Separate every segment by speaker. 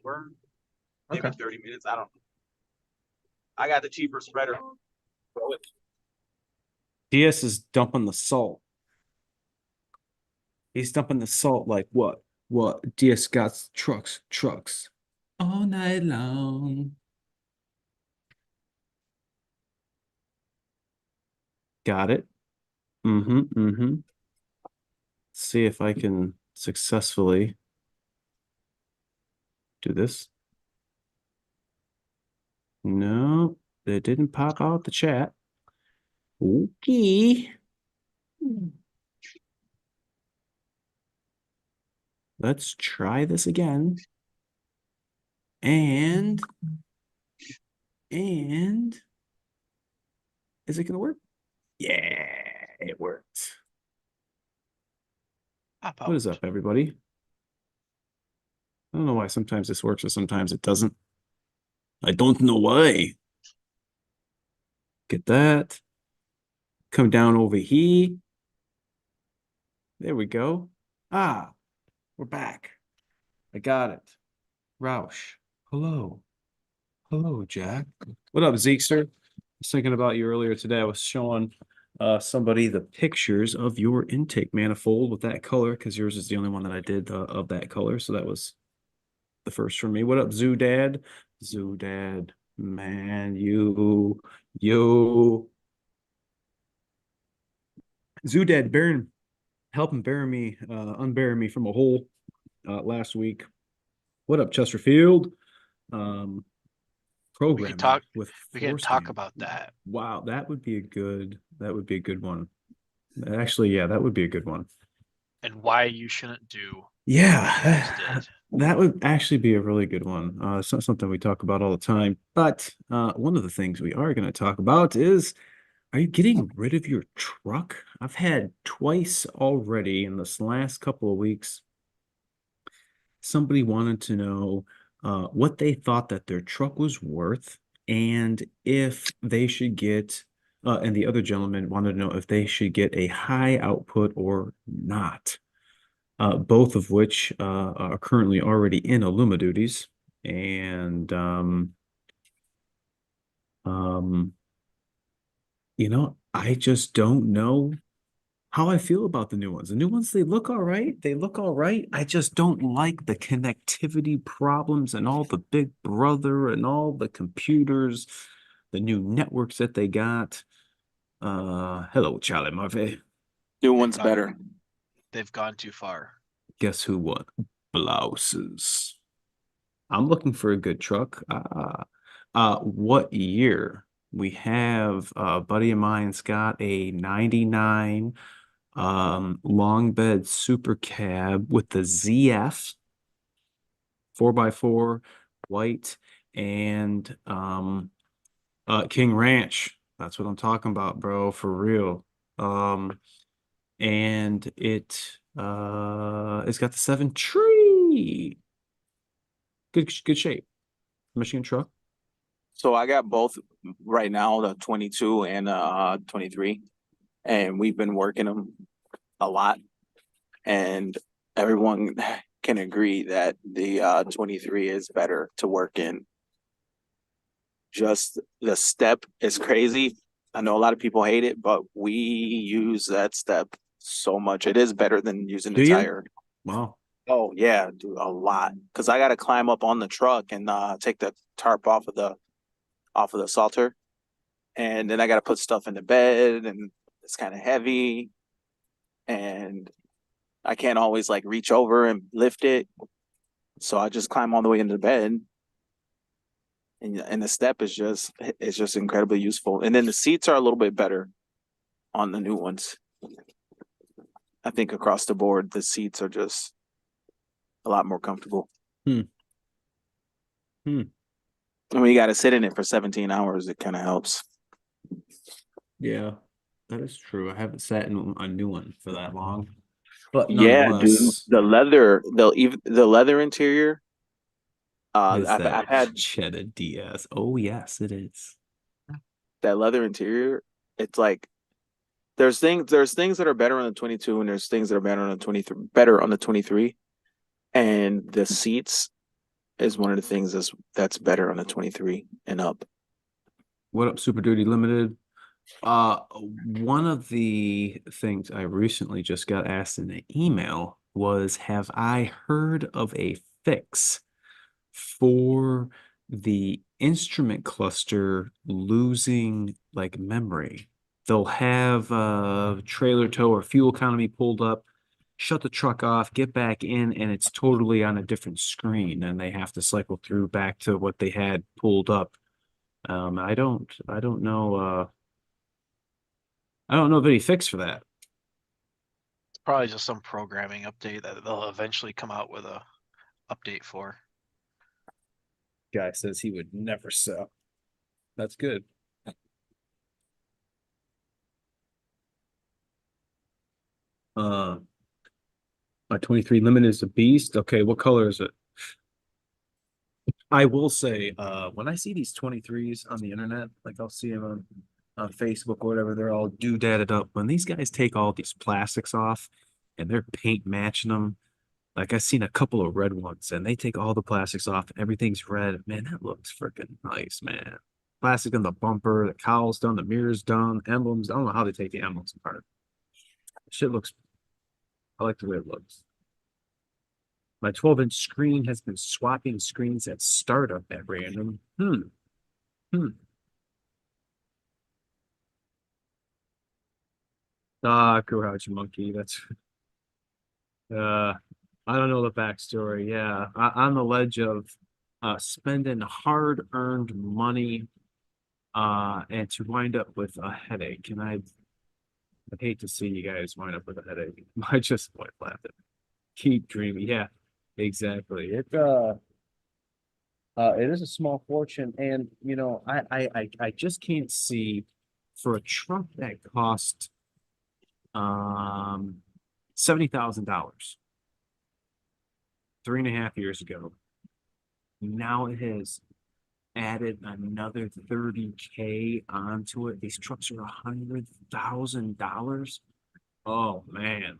Speaker 1: hour, maybe
Speaker 2: Okay.
Speaker 1: 30 minutes. I don't know. I got the cheaper spreader.
Speaker 2: DS is dumping the salt. He's dumping the salt like what? What? DS got trucks all night long. Got it. Mm-hmm. See if I can successfully do this. No, it didn't pop out the chat. Okay. Let's try this again. And is it gonna work? Yeah, it worked.
Speaker 1: Pop
Speaker 2: What
Speaker 1: out.
Speaker 2: is up, everybody? I don't know why sometimes this works and sometimes it doesn't. I don't know why. Get that. Come down over here. There we go. Ah, we're back. I got it. Roush. Hello. Hello, Jack. What up, Zeekster? I was thinking about you earlier today. I was showing somebody the pictures of your intake manifold with that color because yours is the only one that I did of that color. So that was the first for me. What up, Zoo Dad? Zoo Dad, man, you. Zoo Dad, helping unbury me from a hole last week. What up, Chesterfield? Um,
Speaker 3: We can
Speaker 2: Programming
Speaker 3: talk.
Speaker 2: with
Speaker 3: We can talk
Speaker 2: FORScan.
Speaker 3: about that.
Speaker 2: Wow, that would be a good one. Actually, yeah, that would be a good one.
Speaker 3: And why you shouldn't do what you guys
Speaker 2: Yeah,
Speaker 3: did.
Speaker 2: that would actually be a really good one. It's not something we talk about all the time, but one of the things we are going to talk about is, are you getting rid of your truck? I've had twice already in this last couple of weeks. Somebody wanted to know what they thought that their truck was worth and if they should get, and the other gentleman wanted to know if they should get a high output or not. Both of which are currently already in Illuma duties. And, um, I just don't know how I feel about the new ones. The new ones, they look all right. They look all right. I just don't like the connectivity problems and all the Big Brother and all the computers, the new networks that they got. Hello, Charlie Murphy.
Speaker 4: New one's better.
Speaker 3: They've gone too far.
Speaker 2: Guess who won? Blouses. I'm looking for a good truck. What year? We have a buddy of mine's got a 99 long bed super cab with the ZF 4x4 white and King Ranch. That's what I'm talking about, bro, for real. And it's got the 7 tree. Good shape. Michigan truck.
Speaker 4: So I got both right now, the 22 and 23, and we've been working them a lot, and everyone can agree that the 23 is better to work in. Just the step is crazy. I know a lot of people hate it, but we use that step so much. It is better than using the tire.
Speaker 2: Wow.
Speaker 4: Oh yeah, dude, a lot. Because I got to climb up on the truck and take the tarp off of the salter, and then I got to put stuff in the bed, and it's kind of heavy, and I can't always like reach over and lift it, so I just climb all the way into the bed, and the step is just incredibly useful. And then the seats are a little bit better on the new ones. I think across the board, the seats are just a lot more comfortable.
Speaker 2: Hmm.
Speaker 4: And when you got to sit in it for 17 hours, it kind of helps.
Speaker 2: Yeah, that is true. I haven't sat in a new one for that long, but
Speaker 4: Yeah, dude,
Speaker 2: nonetheless,
Speaker 4: the leather interior.
Speaker 2: is
Speaker 4: I've
Speaker 2: that
Speaker 4: had
Speaker 2: Cheddar DS? Oh yes, it is.
Speaker 4: that leather interior. It's like there's things that are better on the 22, and there's things that are better on the 23, and the seats is one of the things that's better on the 23 and up.
Speaker 2: What up, Super Duty Limited? One of the things I recently just got asked in an email was, have I heard of a fix for the instrument cluster losing like memory? They'll have trailer tow or fuel economy pulled up, shut the truck off, get back in, and it's totally on a different screen, and they have to cycle through back to what they had pulled up. I don't know. I don't know of any fix for that.
Speaker 3: It's probably just some programming update that they'll eventually come out with a update for.
Speaker 2: Guy says he would never sell. That's good. My 23 limit is a beast. Okay, what color is it? I will say, when I see these 23s on the internet, like I'll see them on Facebook or whatever, they're all doodadded up. When these guys take all these plastics off and they're paint matching them, like I've seen a couple of red ones and they take all the plastics off, everything's red. Man, that looks freaking nice, man. Plastic on the bumper, the cowl's done, the mirror's done, emblems. I don't know how they take the emblems apart. Shit looks, I like the way it looks. My 12-inch screen has been swapping screens at startup at random. Kurouch Monkey. That's I don't know the backstory. Yeah, on the ledge of spending hard-earned money and to wind up with a headache. And I'd hate to see you guys wind up with a headache. I just point laughing. Keep dreaming. Yeah, exactly. It is a small fortune, and you know, I just can't see for a truck that cost $70,000 3.5 years ago. Now it has added another 30K onto it. These trucks are $100,000. Oh man,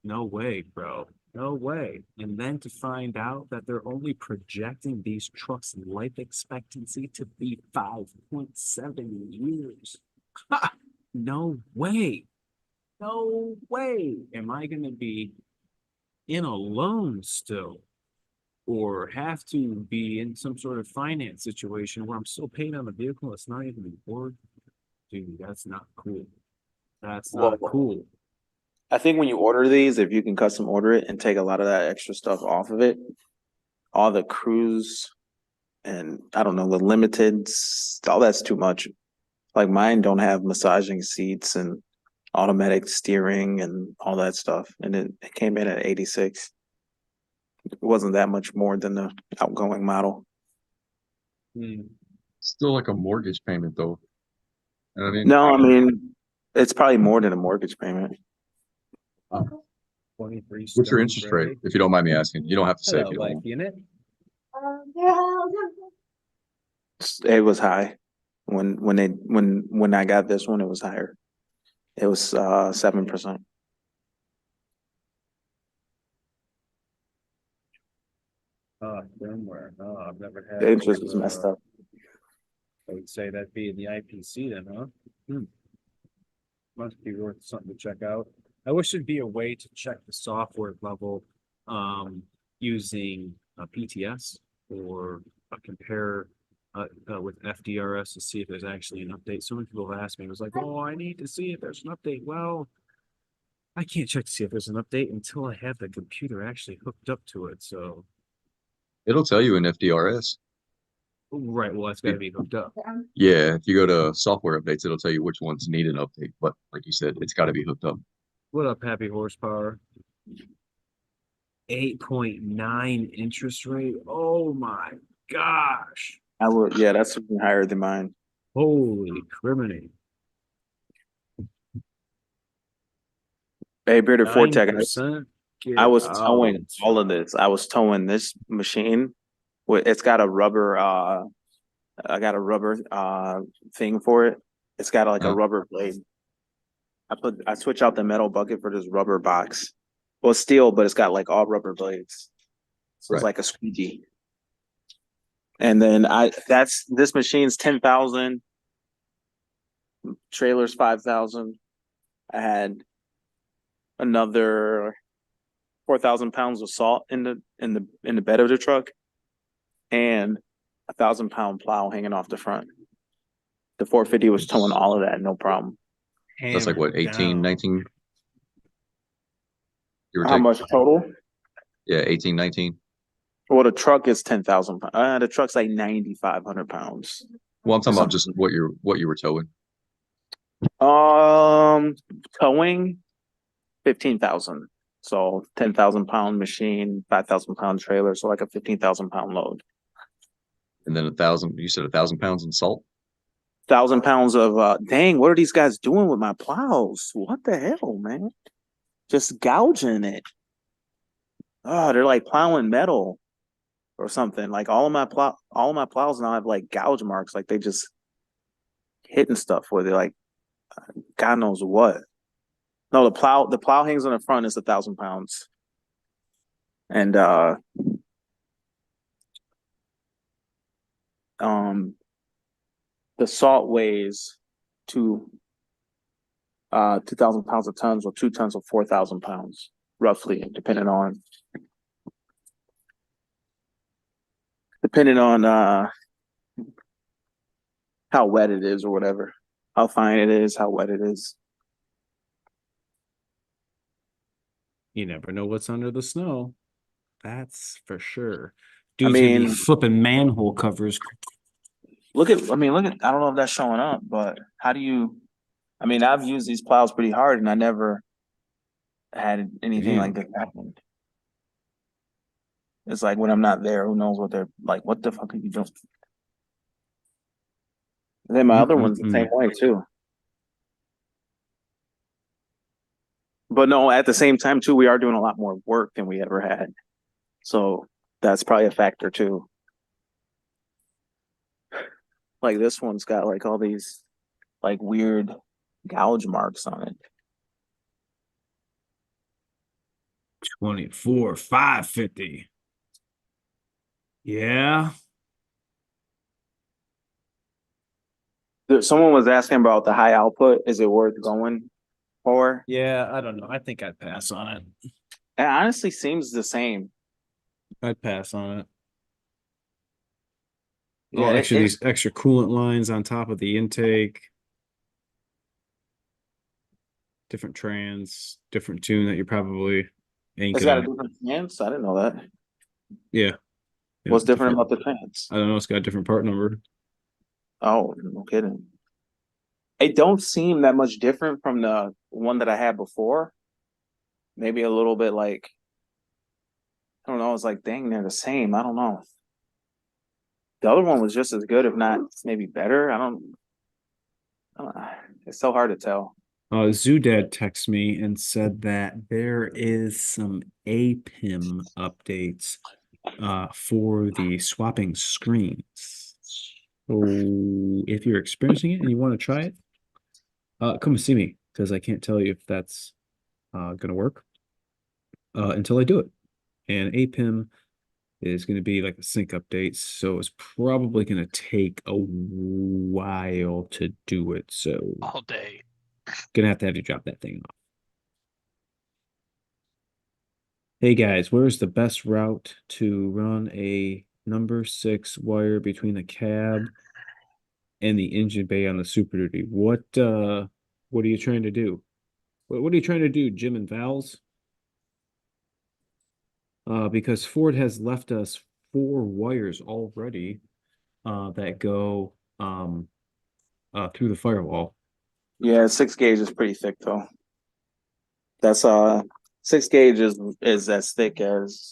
Speaker 2: no way, bro. No way. And then to find out that they're only projecting these trucks' life expectancy to be 5.7 years. Ha! No way. No way am I going to be in a loan still, or have to be in some sort of finance situation where I'm still paying on the vehicle that's not even insured. Dude, that's not cool. That's not cool.
Speaker 4: I think when you order these, if you can custom order it and take a lot of that extra stuff off of it, all the cruise and I don't know, the limiteds, all that's too much. Like mine don't have massaging seats and automatic steering and all that stuff. And it came in at 86. It wasn't that much more than the outgoing model.
Speaker 5: Still like a mortgage payment though. You know what I mean?
Speaker 4: No, I mean, it's probably more than a mortgage payment.
Speaker 2: 23
Speaker 5: What's your
Speaker 2: Stone
Speaker 5: interest
Speaker 2: Gray.
Speaker 5: rate? If you don't mind me asking, you don't have to say if
Speaker 2: Hello,
Speaker 5: you don't
Speaker 2: life
Speaker 5: want.
Speaker 2: unit.
Speaker 4: It was high. When I got this one, it was higher. It was 7%.
Speaker 2: Firmware. Oh, I've never had.
Speaker 4: The interest was messed up.
Speaker 2: I would say that'd be in the IPC then, huh? Must be worth something to check out. I wish there'd be a way to check the software level using a PTS or compare with FDRS to see if there's actually an update. So many people have asked me, it was like, oh, I need to see if there's an update. Well, I can't check to see if there's an update until I have the computer actually hooked up to it. So,
Speaker 5: It'll tell you in FDRS.
Speaker 2: right, well, that's got to be hooked up.
Speaker 5: Yeah, if you go to software updates, it'll tell you which ones need an update. But like you said, it's got to be hooked up.
Speaker 2: What up, Happy Horsepower? 8.9 interest rate. Oh my gosh.
Speaker 4: Yeah, that's even higher than mine.
Speaker 2: Holy criminy.
Speaker 4: Hey, Bearded Fortech,
Speaker 2: 9%?
Speaker 4: I was
Speaker 2: Get
Speaker 4: towing
Speaker 2: out.
Speaker 4: all of this. I was towing this machine. It's got a rubber I got a rubber thing for it. It's got like a rubber blade. I switch out the metal bucket for this rubber box. Well, it's steel, but it's got like all rubber blades. So it's
Speaker 5: Right.
Speaker 4: like a squeegee. And then this machine's 10,000, trailer's 5,000. I had another 4,000 pounds of salt in the bed of the truck, and 1,000-pound plow hanging off the front. The 450 was towing all of that, no problem.
Speaker 5: That's like what, 18, 19? Give or
Speaker 4: How
Speaker 5: take.
Speaker 4: much total?
Speaker 5: Yeah, 18, 19.
Speaker 4: Well, the truck is 10,000. The truck's like 9,500 pounds.
Speaker 5: Well, I'm talking about just what you were towing.
Speaker 4: Towing 15,000. So 10,000-pound machine, 5,000-pound trailer, so like a 15,000-pound load.
Speaker 5: And then you said 1,000 pounds in salt?
Speaker 4: 1,000 pounds of dang, what are these guys doing with my plows? What the hell, man? Just gouging it. Oh, they're like plowing metal or something. Like all of my plows now have like gouge marks, like they just hitting stuff with it, like God knows what. No, the plow hangs on the front is 1,000 pounds. And the salt weighs 2,000 pounds of tons, or 2 tons of 4,000 pounds, roughly, depending on how wet it is or whatever, how fine it is, how wet it is.
Speaker 2: You never know what's under the snow. That's for sure.
Speaker 4: I
Speaker 2: Dude's gonna be
Speaker 4: mean,
Speaker 2: flipping manhole covers.
Speaker 4: look at, I don't know if that's showing up, but how do you, I've used these plows pretty hard and I never had anything like this happen. It's like when I'm not there, who knows what they're like, what the fuck are you doing? And then my other one's the same way too. But no, at the same time too, we are doing a lot more work than we ever had. So that's probably a factor too. Like this one's got like all these like weird gouge marks on it.
Speaker 2: 24,550. Yeah.
Speaker 4: Someone was asking about the high output. Is it worth going for?
Speaker 2: Yeah, I don't know. I think I'd pass on it.
Speaker 4: It honestly seems the same.
Speaker 2: I'd pass on it.
Speaker 4: Yeah,
Speaker 2: Oh, actually, these extra coolant lines on top of the intake. Different trans, different tune that you're probably ain't
Speaker 4: it's got a
Speaker 2: gonna.
Speaker 4: different trans. I didn't know that.
Speaker 2: Yeah.
Speaker 4: What's different about the trans?
Speaker 2: I don't know. It's got a different part number.
Speaker 4: Oh, no kidding. It don't seem that much different from the one that I had before. Maybe a little bit like, I don't know. It's like, dang, they're the same. I don't know. The other one was just as good, if not maybe better. I don't know. It's so hard to tell.
Speaker 2: Zoodad texted me and said that there is some APIM updates for the swapping screens. So if you're experiencing it and you want to try it, come and see me, because I can't tell you if that's gonna work until I do it. And APIM is going to be like a sync update, so it's probably going to take a while to do it. So
Speaker 3: All day.
Speaker 2: gonna have you drop that thing off. Hey guys, where's the best route to run a number 6 wire between the cab and the engine bay on the Super Duty? What are you trying to do? What are you trying to do, Jim and Val's? Because Ford has left us 4 wires already that go through the firewall.
Speaker 4: Yeah, 6 gauge is pretty thick though. That's 6 gauge is as thick as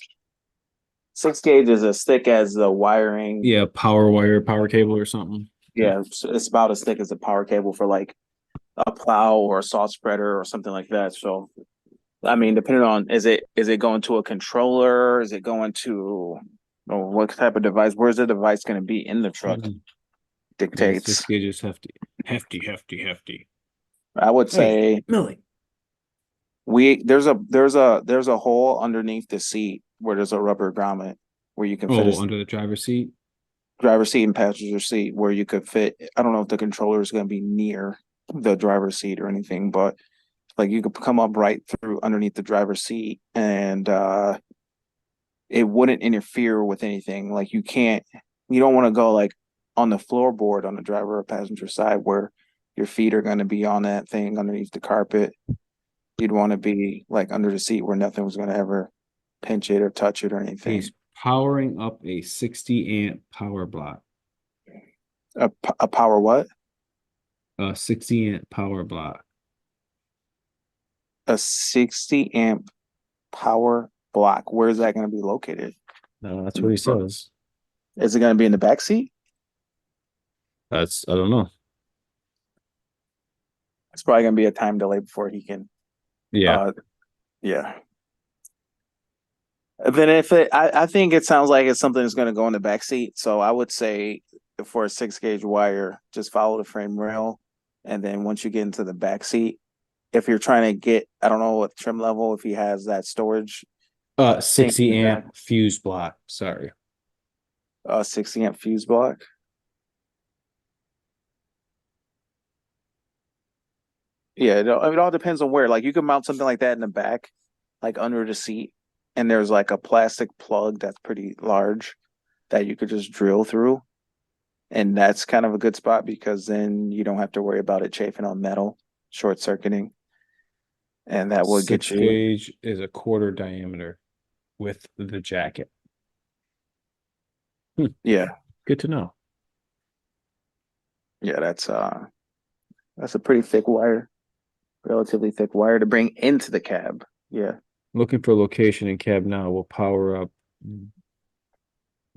Speaker 4: 6 gauge is as thick as the wiring.
Speaker 2: Yeah, power wire, power cable or something.
Speaker 4: Yeah, it's about as thick as a power cable for like a plow or a salt spreader or something like that. So depending on, is it going to a controller? Is it going to, or what type of device? Where's the device going to be in the truck? Dictates.
Speaker 2: 6 gauge is hefty.
Speaker 4: I would say
Speaker 2: Millie.
Speaker 4: there's a hole underneath the seat where there's a rubber grommet where you can fit
Speaker 2: under the driver's seat.
Speaker 4: driver's seat and passenger seat where you could fit. I don't know if the controller is going to be near the driver's seat or anything, but like you could come up right through underneath the driver's seat and it wouldn't interfere with anything. Like you don't want to go like on the floorboard on the driver or passenger side where your feet are going to be on that thing underneath the carpet. You'd want to be like under the seat where nothing was going to ever pinch it or touch it or anything.
Speaker 2: He's powering up a 60 amp power block.
Speaker 4: A power what?
Speaker 2: A 60 amp power block.
Speaker 4: A 60 amp power block. Where is that going to be located?
Speaker 2: No, that's what he says.
Speaker 4: Is it going to be in the back seat?
Speaker 2: I don't know.
Speaker 4: It's probably going to be a time delay before he can.
Speaker 2: Yeah.
Speaker 4: Yeah. Then I think it sounds like it's something that's going to go in the back seat. So I would say for a 6-gauge wire, just follow the frame rail, and then once you get into the back seat, if you're trying to get, I don't know what trim level, if he has that storage.
Speaker 2: 60 amp fuse block. Sorry.
Speaker 4: 60 amp fuse block. Yeah, it all depends on where. Like you can mount something like that in the back, like under the seat, and there's like a plastic plug that's pretty large that you could just drill through. And that's kind of a good spot because then you don't have to worry about it chafing on metal, short circuiting. And that would get
Speaker 2: 6
Speaker 4: you.
Speaker 2: gauge is a quarter diameter with the jacket.
Speaker 4: Yeah.
Speaker 2: Good to know.
Speaker 4: Yeah, that's a pretty thick wire, relatively thick wire to bring into the cab. Yeah.
Speaker 2: Looking for location in cab now. We'll power up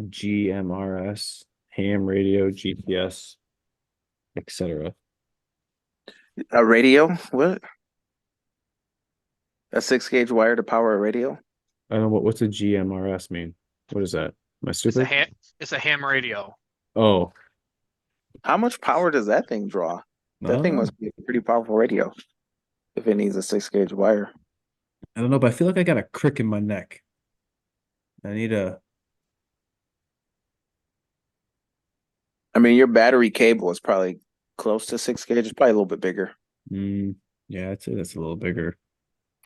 Speaker 2: GMRS, ham radio, GPS, etc.
Speaker 4: A radio? What? A 6-gauge wire to power a radio?
Speaker 2: I don't know what's a GMRS mean. What is that? Am I stupid?
Speaker 3: It's a ham radio.
Speaker 2: Oh,
Speaker 4: How much power does that thing draw? That thing must be a pretty powerful radio if it needs a 6-gauge wire.
Speaker 2: I don't know, but I feel like I got a crick in my neck. I need a.
Speaker 4: I mean, your battery cable is probably close to 6-gauge. It's probably a little bit bigger.
Speaker 2: Yeah, I'd say that's a little bigger.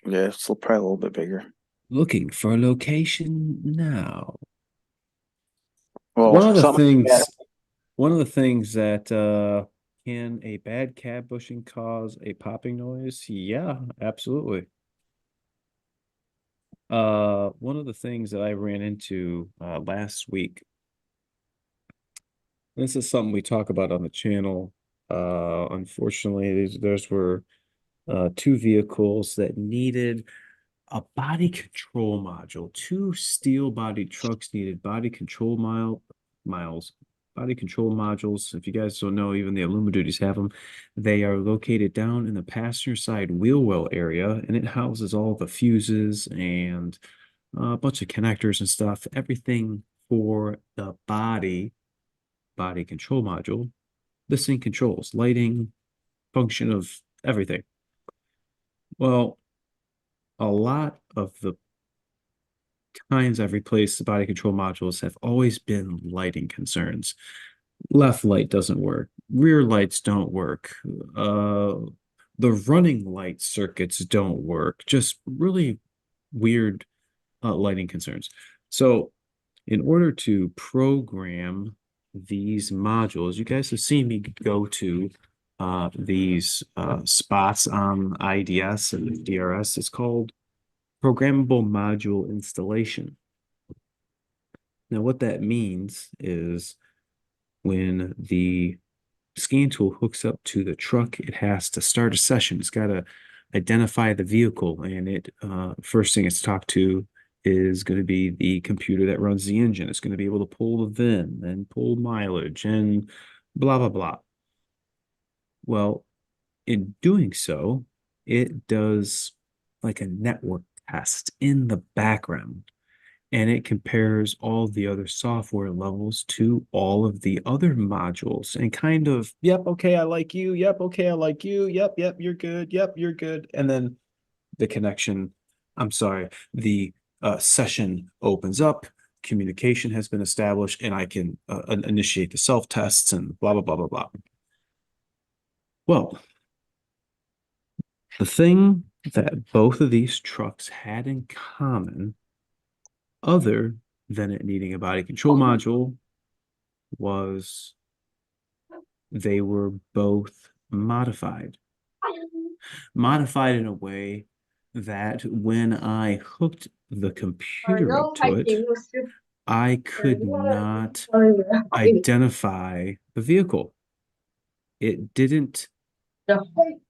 Speaker 4: Yeah, it's probably a little bit bigger.
Speaker 2: Looking for location now.
Speaker 4: Well,
Speaker 2: One of the
Speaker 4: something like
Speaker 2: things, one of the things that can a bad cab bushing cause a popping noise? Yeah, absolutely. One of the things that I ran into last week. This is something we talk about on the channel. Unfortunately, those were 2 vehicles that needed a body control module. 2 steel body trucks needed body control body control modules. If you guys don't know, even the Aluma Duties have them. They are located down in the passenger side wheel well area, and it houses all the fuses and a bunch of connectors and stuff. Everything for the body control module. This thing controls lighting, function of everything. Well, a lot of the times I've replaced the body control modules have always been lighting concerns. Left light doesn't work. Rear lights don't work. The running light circuits don't work. Just really weird lighting concerns. So in order to program these modules, you guys have seen me go to these spots on IDS and DRS. It's called programmable module installation. Now, what that means is when the scan tool hooks up to the truck, it has to start a session. It's got to identify the vehicle, and it first thing it's talked to is going to be the computer that runs the engine. It's going to be able to pull the VIN and pull mileage and blah, blah, blah. Well, in doing so, it does like a network test in the background, and it compares all the other software levels to all of the other modules and kind of, yep, okay, I like you. Yep, okay, I like you. Yep, you're good. Yep, you're good. And then the session opens up. communication has been established, and I can initiate the self-tests and blah, blah, blah, blah, blah. Well, the thing that both of these trucks had in common, other than it needing a body control module, was they were both modified. Modified in a way that when I hooked the computer up to it, I could not identify the vehicle. It didn't.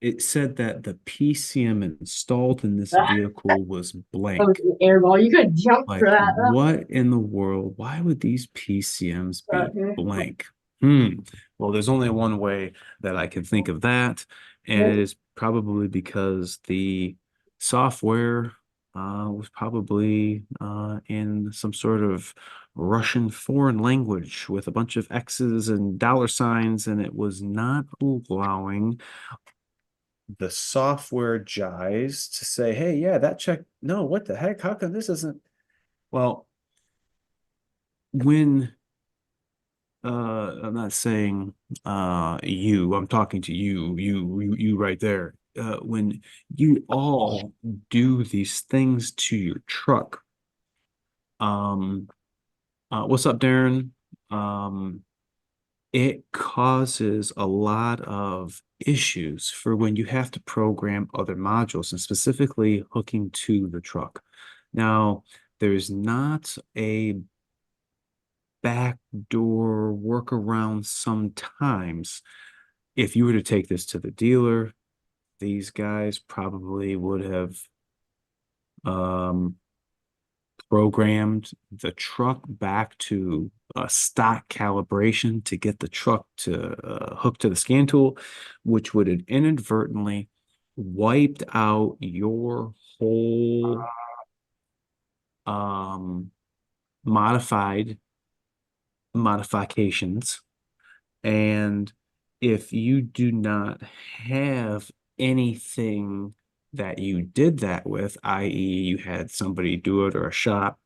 Speaker 2: It said that the PCM installed in this vehicle was blank.
Speaker 6: Airball, you could jump
Speaker 2: Like,
Speaker 6: for that.
Speaker 2: what in the world? Why would these PCMs be blank? Well, there's only one way that I can think of that, and it is probably because the software was probably in some sort of Russian foreign language with a bunch of X's and dollar signs, and it was not allowing the software guys to say, hey, yeah, that check. No, what the heck? How come this isn't? Well, when I'm not saying I'm talking to you right there. When you all do these things to your truck, what's up, Darren? It causes a lot of issues for when you have to program other modules, and specifically hooking to the truck. Now, there's not a backdoor workaround sometimes. If you were to take this to the dealer, these guys probably would have programmed the truck back to a stock calibration to get the truck to hook to the scan tool, which would have inadvertently wiped out your whole modifications. And if you do not have anything that you did that with, i.e., you had somebody do it or a shop,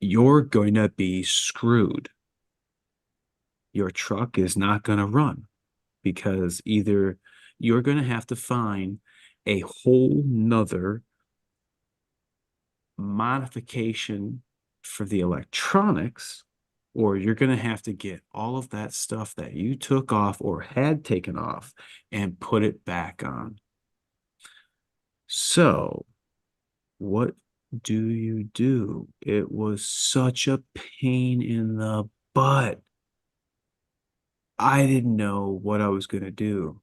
Speaker 2: you're going to be screwed. Your truck is not going to run because either you're going to have to find a whole nother modification for the electronics, or you're going to have to get all of that stuff that you took off or had taken off and put it back on. So, what do you do? It was such a pain in the butt. I didn't know what I was going to do.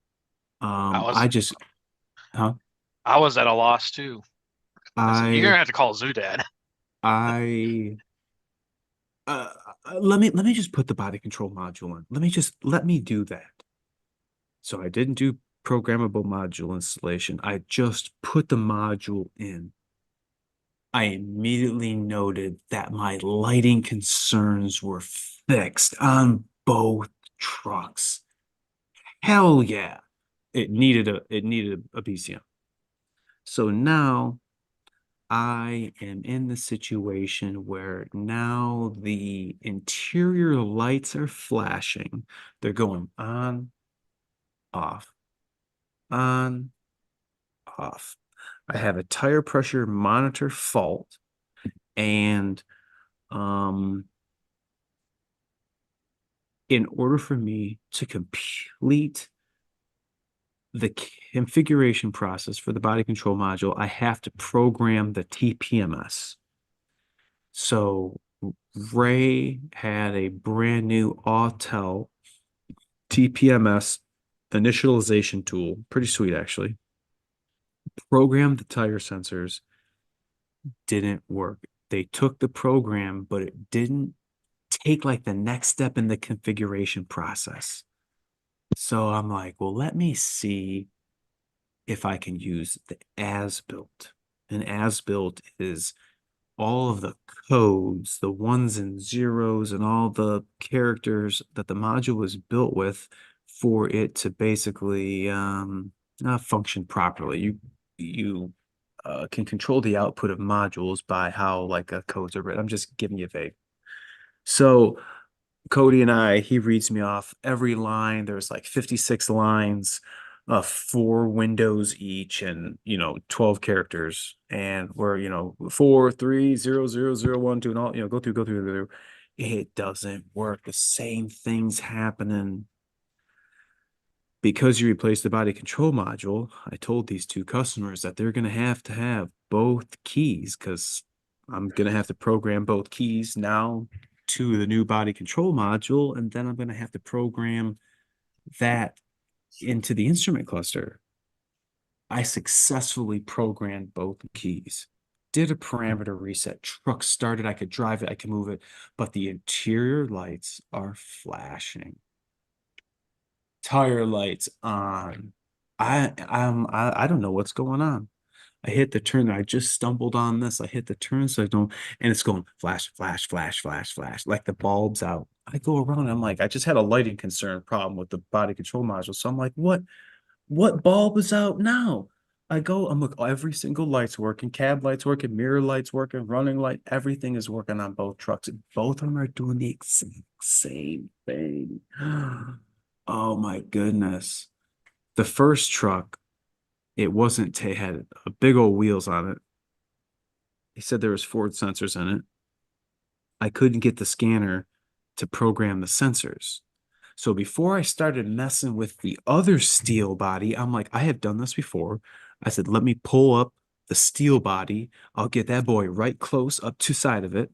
Speaker 2: I just, huh?
Speaker 3: I was at a loss too. I said, you're gonna have to call Zoodad.
Speaker 2: Let me just put the body control module in. Let me do that. So I didn't do programmable module installation. I just put the module in. I immediately noted that my lighting concerns were fixed on both trucks. Hell yeah. It needed a BCM. So now I am in the situation where now the interior lights are flashing. They're going on, off, on, off. I have a tire pressure monitor fault, and in order for me to complete the configuration process for the body control module, I have to program the TPMS. So Ray had a brand new Autel TPMS initialization tool, pretty sweet actually. Programmed the tire sensors, didn't work. They took the program, but it didn't take like the next step in the configuration process. So I'm like, well, let me see if I can use the as-built. And as-built is all of the codes, the ones and zeros, and all the characters that the module was built with for it to basically function properly. You can control the output of modules by how like codes are written. I'm just giving you a vague. So Cody and he reads me off every line. There's like 56 lines, 4 windows each, and 12 characters. And we're 4 3 0 0 0 1 2 and all go through. It doesn't work. The same thing's happening. Because you replaced the body control module, I told these 2 customers that they're going to have both keys, because I'm going to have to program both keys now to the new body control module, and then I'm going to have to program that into the instrument cluster. I successfully programmed both keys, did a parameter reset, truck started, I could drive it, I could move it, but the interior lights are flashing. Tire lights on. I don't know what's going on. I hit the turn. I just stumbled on this. I hit the turn signal and it's going flash, flash, flash, flash, flash, like the bulb's out. I go around. I'm like, I just had a lighting concern problem with the body control module. So I'm like, what bulb is out now? I'm like, every single light's working, cab lights working, mirror lights working, running light, everything is working on both trucks. Both of them are doing the exact same thing. Oh my goodness. The first truck, it wasn't, it had a big old wheels on it. He said there was Ford sensors in it. I couldn't get the scanner to program the sensors. So before I started messing with the other steel body, I'm like, I have done this before. I said, let me pull up the steel body. I'll get that boy right close up to side of it.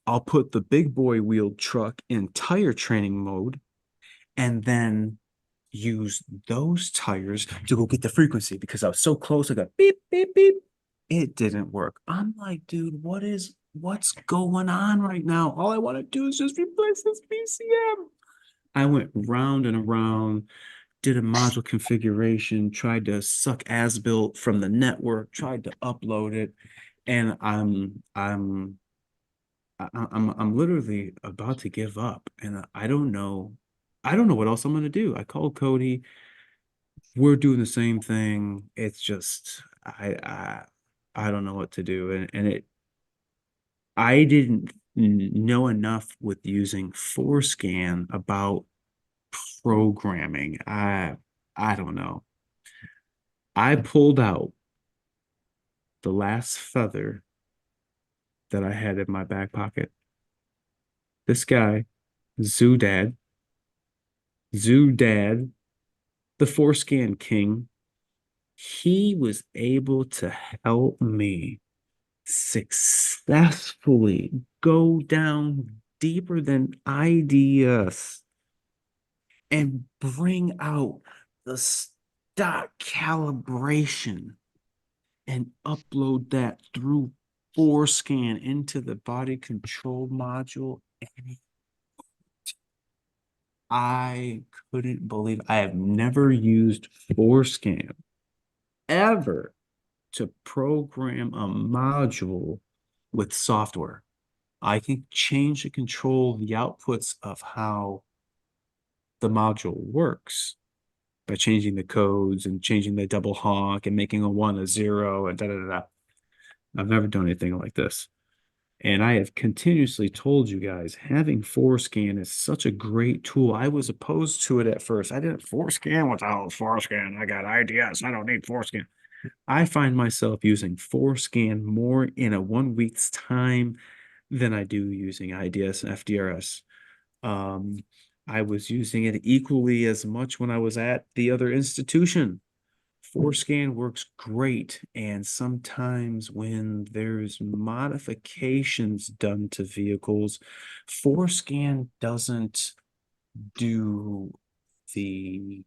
Speaker 2: I'll put the big boy wheeled truck in tire training mode and then use those tires to go get the frequency, because I was so close. I got beep, beep, beep. It didn't work. I'm like, dude, what's going on right now? All I want to do is just replace this PCM. I went round and around, did a module configuration, tried to suck as built from the network, tried to upload it, and I'm literally about to give up, and I don't know what else I'm gonna do. I called Cody. We're doing the same thing. It's just I don't know what to do, and I didn't know enough with using FORScan about programming. I don't know. I pulled out the last feather that I had in my back pocket. This guy, Zoodad, the FORScan king, he was able to help me successfully go down deeper than ideas and bring out the stock calibration and upload that through FORScan into the body control module. And I couldn't believe I have never used FORScan ever to program a module with software. I can change and control the outputs of how the module works by changing the codes and changing the double honk and making a 1 a 0 and da da da. I've never done anything like this. And I have continuously told you guys, having FORScan is such a great tool. I was opposed to it at first. I didn't FORScan without FORScan. I got IDS. I don't need FORScan. I find myself using FORScan more in a 1 week's time than I do using IDS and FDRS. I was using it equally as much when I was at the other institution. FORScan works great, and sometimes when there's modifications done to vehicles, FORScan doesn't do the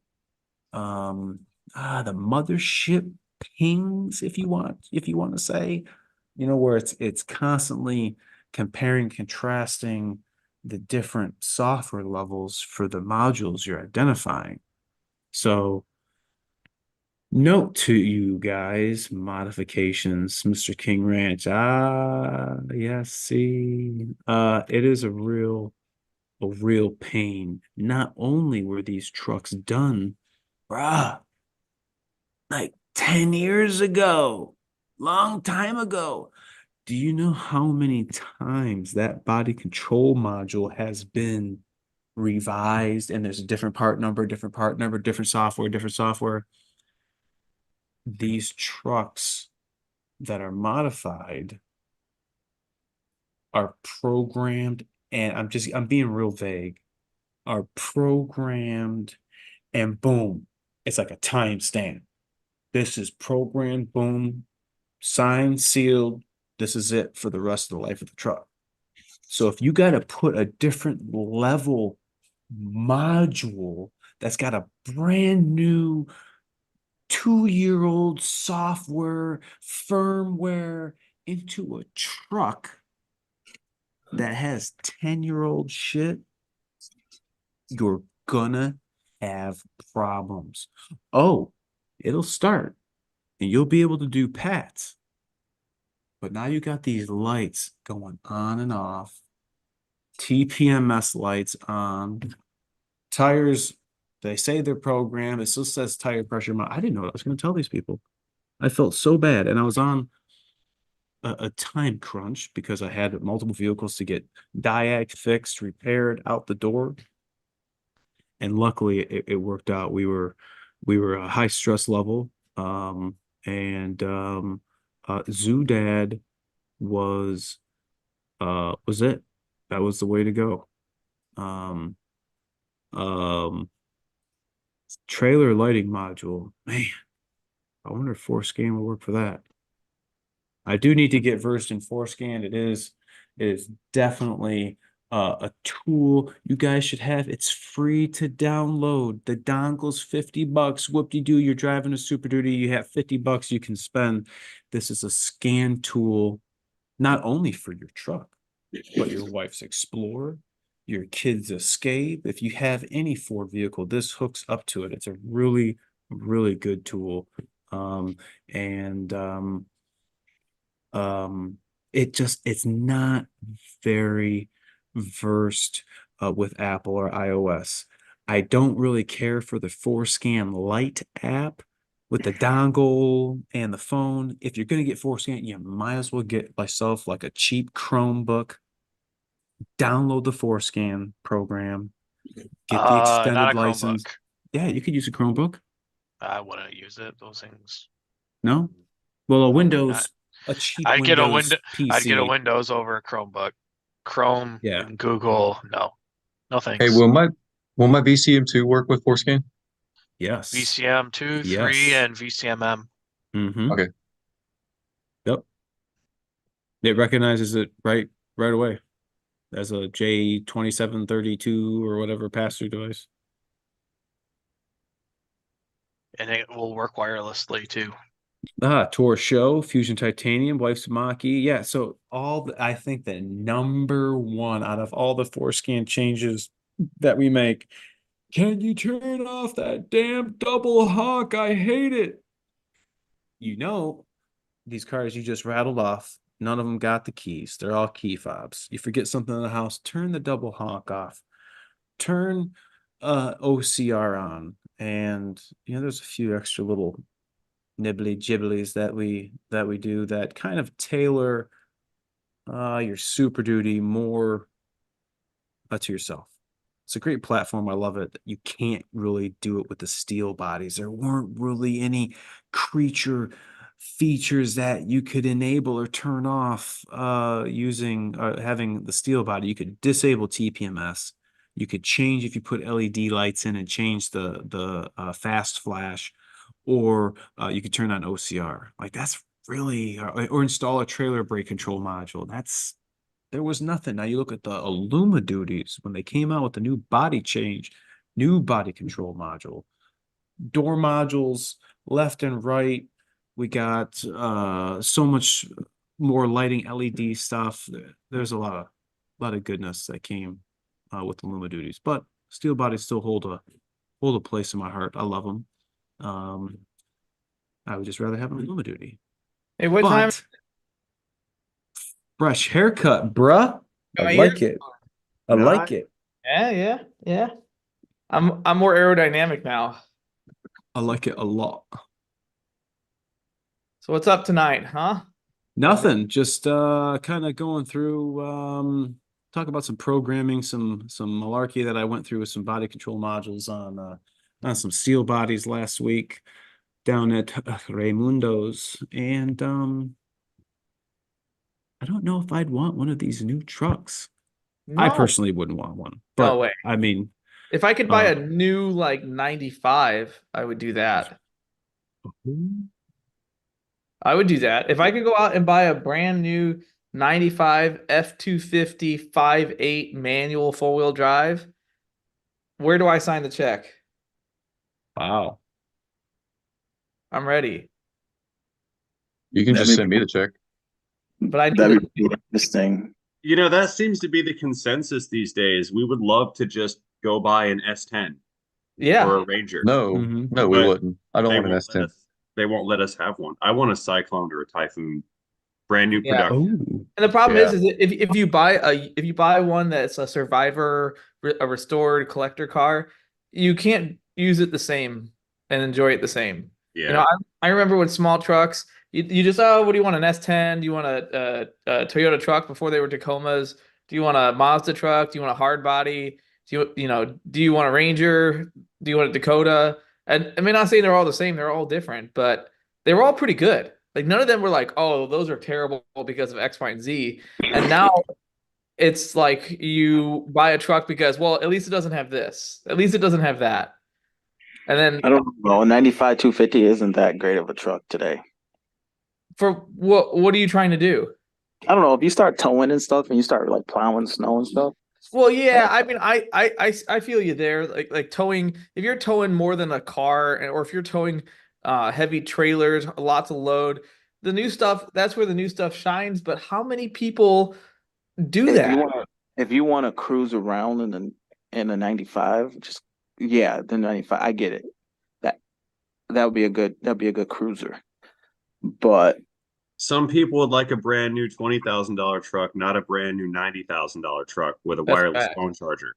Speaker 2: the mothership pings, if you want to say, where it's constantly comparing, contrasting the different software levels for the modules you're identifying. So note to you guys, modifications, Mr. King Ranch. Yes, see, it is a real pain. Not only were these trucks done, bruh, like 10 years ago, long time ago. Do you know how many times that body control module has been revised and there's a different part number, different software, different software? These trucks that are modified are programmed, and I'm being real vague, are programmed, and boom, it's like a timestamp. This is programmed, boom, signed, sealed. This is it for the rest of the life of the truck. So if you got to put a different level module that's got a brand new 2-year-old software firmware into a truck that has 10-year-old shit, you're gonna have problems. Oh, it'll start and you'll be able to do pats. But now you got these lights going on and off, TPMS lights on, tires, they say they're programmed. It still says tire pressure. I didn't know what I was going to tell these people. I felt so bad. And I was on a time crunch because I had multiple vehicles to get diag fixed, repaired, out the door. And luckily it worked out. We were a high stress level. Zoo Dad was it. That was the way to go. Trailer lighting module. Man, I wonder if FORScan will work for that. I do need to get versed in FORScan. It is definitely a tool you guys should have. It's free to download. The dongle's $50. Whoop-de-doo, you're driving a Super Duty, you have $50 you can spend. This is a scan tool, not only for your truck, but your wife's Explorer, your kid's Escape. If you have any Ford vehicle, this hooks up to it. It's a really, really good tool. It's not very versed with Apple or iOS. I don't really care for the FORScan Lite app with the dongle and the phone. If you're going to get FORScan, you might as well get myself like a cheap Chromebook, download the FORScan program, get the
Speaker 3: Not
Speaker 2: extended
Speaker 3: a
Speaker 2: license.
Speaker 3: Chromebook.
Speaker 2: Yeah, you could use a Chromebook.
Speaker 3: I wouldn't use it. Those things.
Speaker 2: No? Well, a
Speaker 3: Probably
Speaker 2: Windows,
Speaker 3: not.
Speaker 2: a cheap
Speaker 3: I'd get a
Speaker 2: Windows PC.
Speaker 3: I'd get a Windows over a Chromebook. Chrome
Speaker 2: Yeah.
Speaker 3: and Google, no. No thanks.
Speaker 5: Hey, will my VCM2 work with FORScan?
Speaker 2: Yes.
Speaker 3: VCM 2, 3,
Speaker 2: Yes.
Speaker 3: and VCMM.
Speaker 2: Mm-hmm.
Speaker 5: Okay.
Speaker 2: Yep. It recognizes it right away as a J2732 or whatever pass-through device.
Speaker 3: And it will work wirelessly too.
Speaker 2: Tor Show, Fusion Titanium, Wife's Maki. Yeah, so I think the number one out of all the FORScan changes that we make, can you turn off that damn double hawk? I hate it. You know, these cars you just rattled off, none of them got the keys. They're all key fobs. You forget something in the house, turn the double honk off. Turn OCR on. And there's a few extra little nibbly gibblies that we do that kind of tailor your Super Duty more to yourself. It's a great platform. I love it. You can't really do it with the steel bodies. There weren't really any creature features that you could enable or turn off using having the steel body. You could disable TPMS. You could change if you put LED lights in and change the fast flash, or you could turn on OCR. Like that's really or install a trailer brake control module. There was nothing. Now you look at the Illuma duties when they came out with the new body change, new body control module, door modules left and right. We got so much more lighting, LED stuff. There's a lot of goodness that came with the Illuma duties, but steel bodies still hold a place in my heart. I love them. I would just rather have an Illuma duty.
Speaker 6: Hey, what time?
Speaker 2: But fresh haircut, bruh. I
Speaker 6: Am
Speaker 2: like
Speaker 6: here?
Speaker 2: it. I like it.
Speaker 6: Yeah. I'm more aerodynamic now.
Speaker 2: I like it a lot.
Speaker 6: So what's up tonight, huh?
Speaker 2: Nothing, just kind of going through talk about some programming, some malarkey that I went through with some body control modules on some steel bodies last week down at Raymundo's, and I don't know if I'd want one of these new trucks. I
Speaker 6: No,
Speaker 2: personally wouldn't want one,
Speaker 6: no
Speaker 2: but
Speaker 6: way.
Speaker 2: I mean,
Speaker 6: If I could buy
Speaker 2: uh,
Speaker 6: a new like 95, I would do that. I would do that. If I could go out and buy a brand new 95 F250 5.8 manual four-wheel drive, where do I sign the check?
Speaker 2: wow.
Speaker 6: I'm ready.
Speaker 5: You can
Speaker 4: That'd
Speaker 5: just
Speaker 4: be-
Speaker 5: send me the check.
Speaker 6: But I need
Speaker 4: That'd
Speaker 6: the,
Speaker 4: be interesting.
Speaker 7: You know, that seems to be the consensus these days. We would love to just go buy an S10 or
Speaker 6: yeah.
Speaker 7: a Ranger.
Speaker 5: No,
Speaker 2: Mhm.
Speaker 5: no, we
Speaker 7: But
Speaker 5: wouldn't. I don't
Speaker 7: They
Speaker 5: want an
Speaker 7: won't let
Speaker 5: S10.
Speaker 7: us. They won't let us have one. I want a Cyclone or a Typhoon, brand new
Speaker 6: Yeah.
Speaker 7: production.
Speaker 2: Oh,
Speaker 6: And the problem
Speaker 5: Yeah.
Speaker 6: is that if you buy one that's a survivor, a restored collector car, you can't use it the same and enjoy it the same.
Speaker 7: Yeah.
Speaker 6: You know, I remember with small trucks, you just, oh, what do you want, an S10? Do you want a Toyota truck before they were Tacomas? Do you want a Mazda truck? Do you want a hard body? Do you want a Ranger? Do you want a Dakota? And I mean, not saying they're all the same, they're all different, but they were all pretty good. Like none of them were like, oh, those are terrible because of X, Y, and Z. And now it's like you buy a truck because, well, at least it doesn't have this. At least it doesn't have that. And then
Speaker 4: I don't know. 95 250 isn't that great of a truck today.
Speaker 6: for what are you trying to do?
Speaker 4: I don't know. If you start towing and stuff and you start like plowing snow and stuff,
Speaker 6: Well, yeah, I mean, I feel you there. Like towing, if you're towing more than a car, or if you're towing heavy trailers, lots of load, the new stuff, that's where the new stuff shines. But how many people do
Speaker 4: if you
Speaker 6: that?
Speaker 4: want to, if you want to cruise around in a 95, just yeah, the 95, I get it. That that'd be a good cruiser. But
Speaker 7: Some people would like a brand new $20,000 truck, not a brand new $90,000 truck with a
Speaker 6: That's
Speaker 7: wireless
Speaker 6: bad.
Speaker 7: phone charger.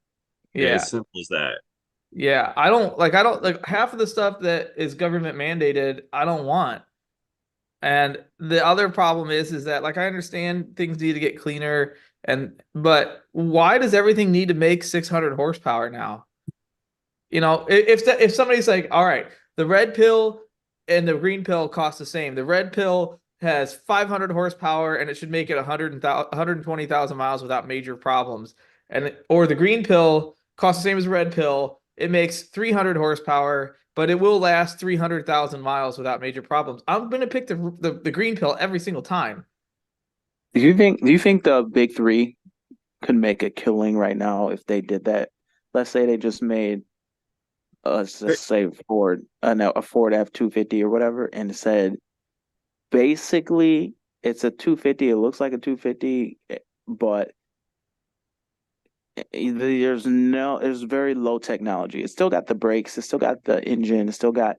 Speaker 6: Yeah.
Speaker 7: As simple as that.
Speaker 6: Yeah, I don't like half of the stuff that is government mandated, I don't want. And the other problem is that like I understand things need to get cleaner but why does everything need to make 600 horsepower now? You know, if somebody's like, all right, the red pill and the green pill cost the same. The red pill has 500 horsepower and it should make it 120,000 miles without major problems. Or the green pill costs the same as the red pill. It makes 300 horsepower, but it will last 300,000 miles without major problems. I'm going to pick the green pill every single time.
Speaker 4: do you think the big three could make a killing right now if they did that? Let's say they just made let's say Ford, no, a Ford F250 or whatever, and said basically it's a 250. It looks like a 250, but there's very low technology. It's still got the brakes, it's still got the engine, it's still got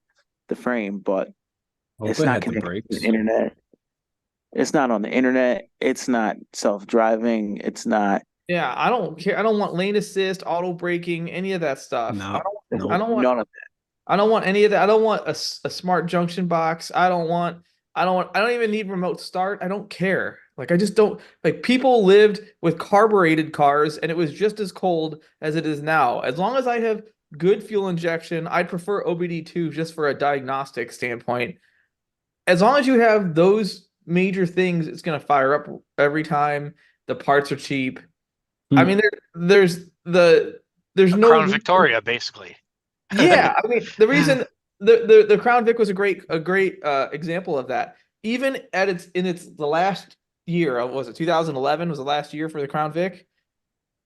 Speaker 4: the frame, but
Speaker 2: hope
Speaker 4: it's
Speaker 2: it
Speaker 4: not
Speaker 2: had the
Speaker 4: connected to
Speaker 2: brakes.
Speaker 4: the internet. It's not on the internet. It's not self-driving. It's not.
Speaker 6: Yeah, I don't care. I don't want lane assist, auto braking, any of that stuff.
Speaker 2: No,
Speaker 6: I
Speaker 2: no.
Speaker 6: don't want
Speaker 4: None of
Speaker 6: I don't want any of that. I don't want a smart junction box. I don't even need remote start. I don't care. Like I just don't like people lived with carbureted cars and it was just as cold as it is now. As long as I have good fuel injection, I'd prefer OBD2 just for a diagnostic standpoint. As long as you have those major things, it's gonna fire up every time. The parts are cheap. I
Speaker 2: Hmm.
Speaker 6: mean, there's
Speaker 3: A
Speaker 6: no
Speaker 3: Crown
Speaker 6: reason-
Speaker 3: Victoria, basically.
Speaker 6: Yeah, I mean the reason the Crown Vic was a great example of that. Even at the last year, was it 2011 was the last year for the Crown Vic?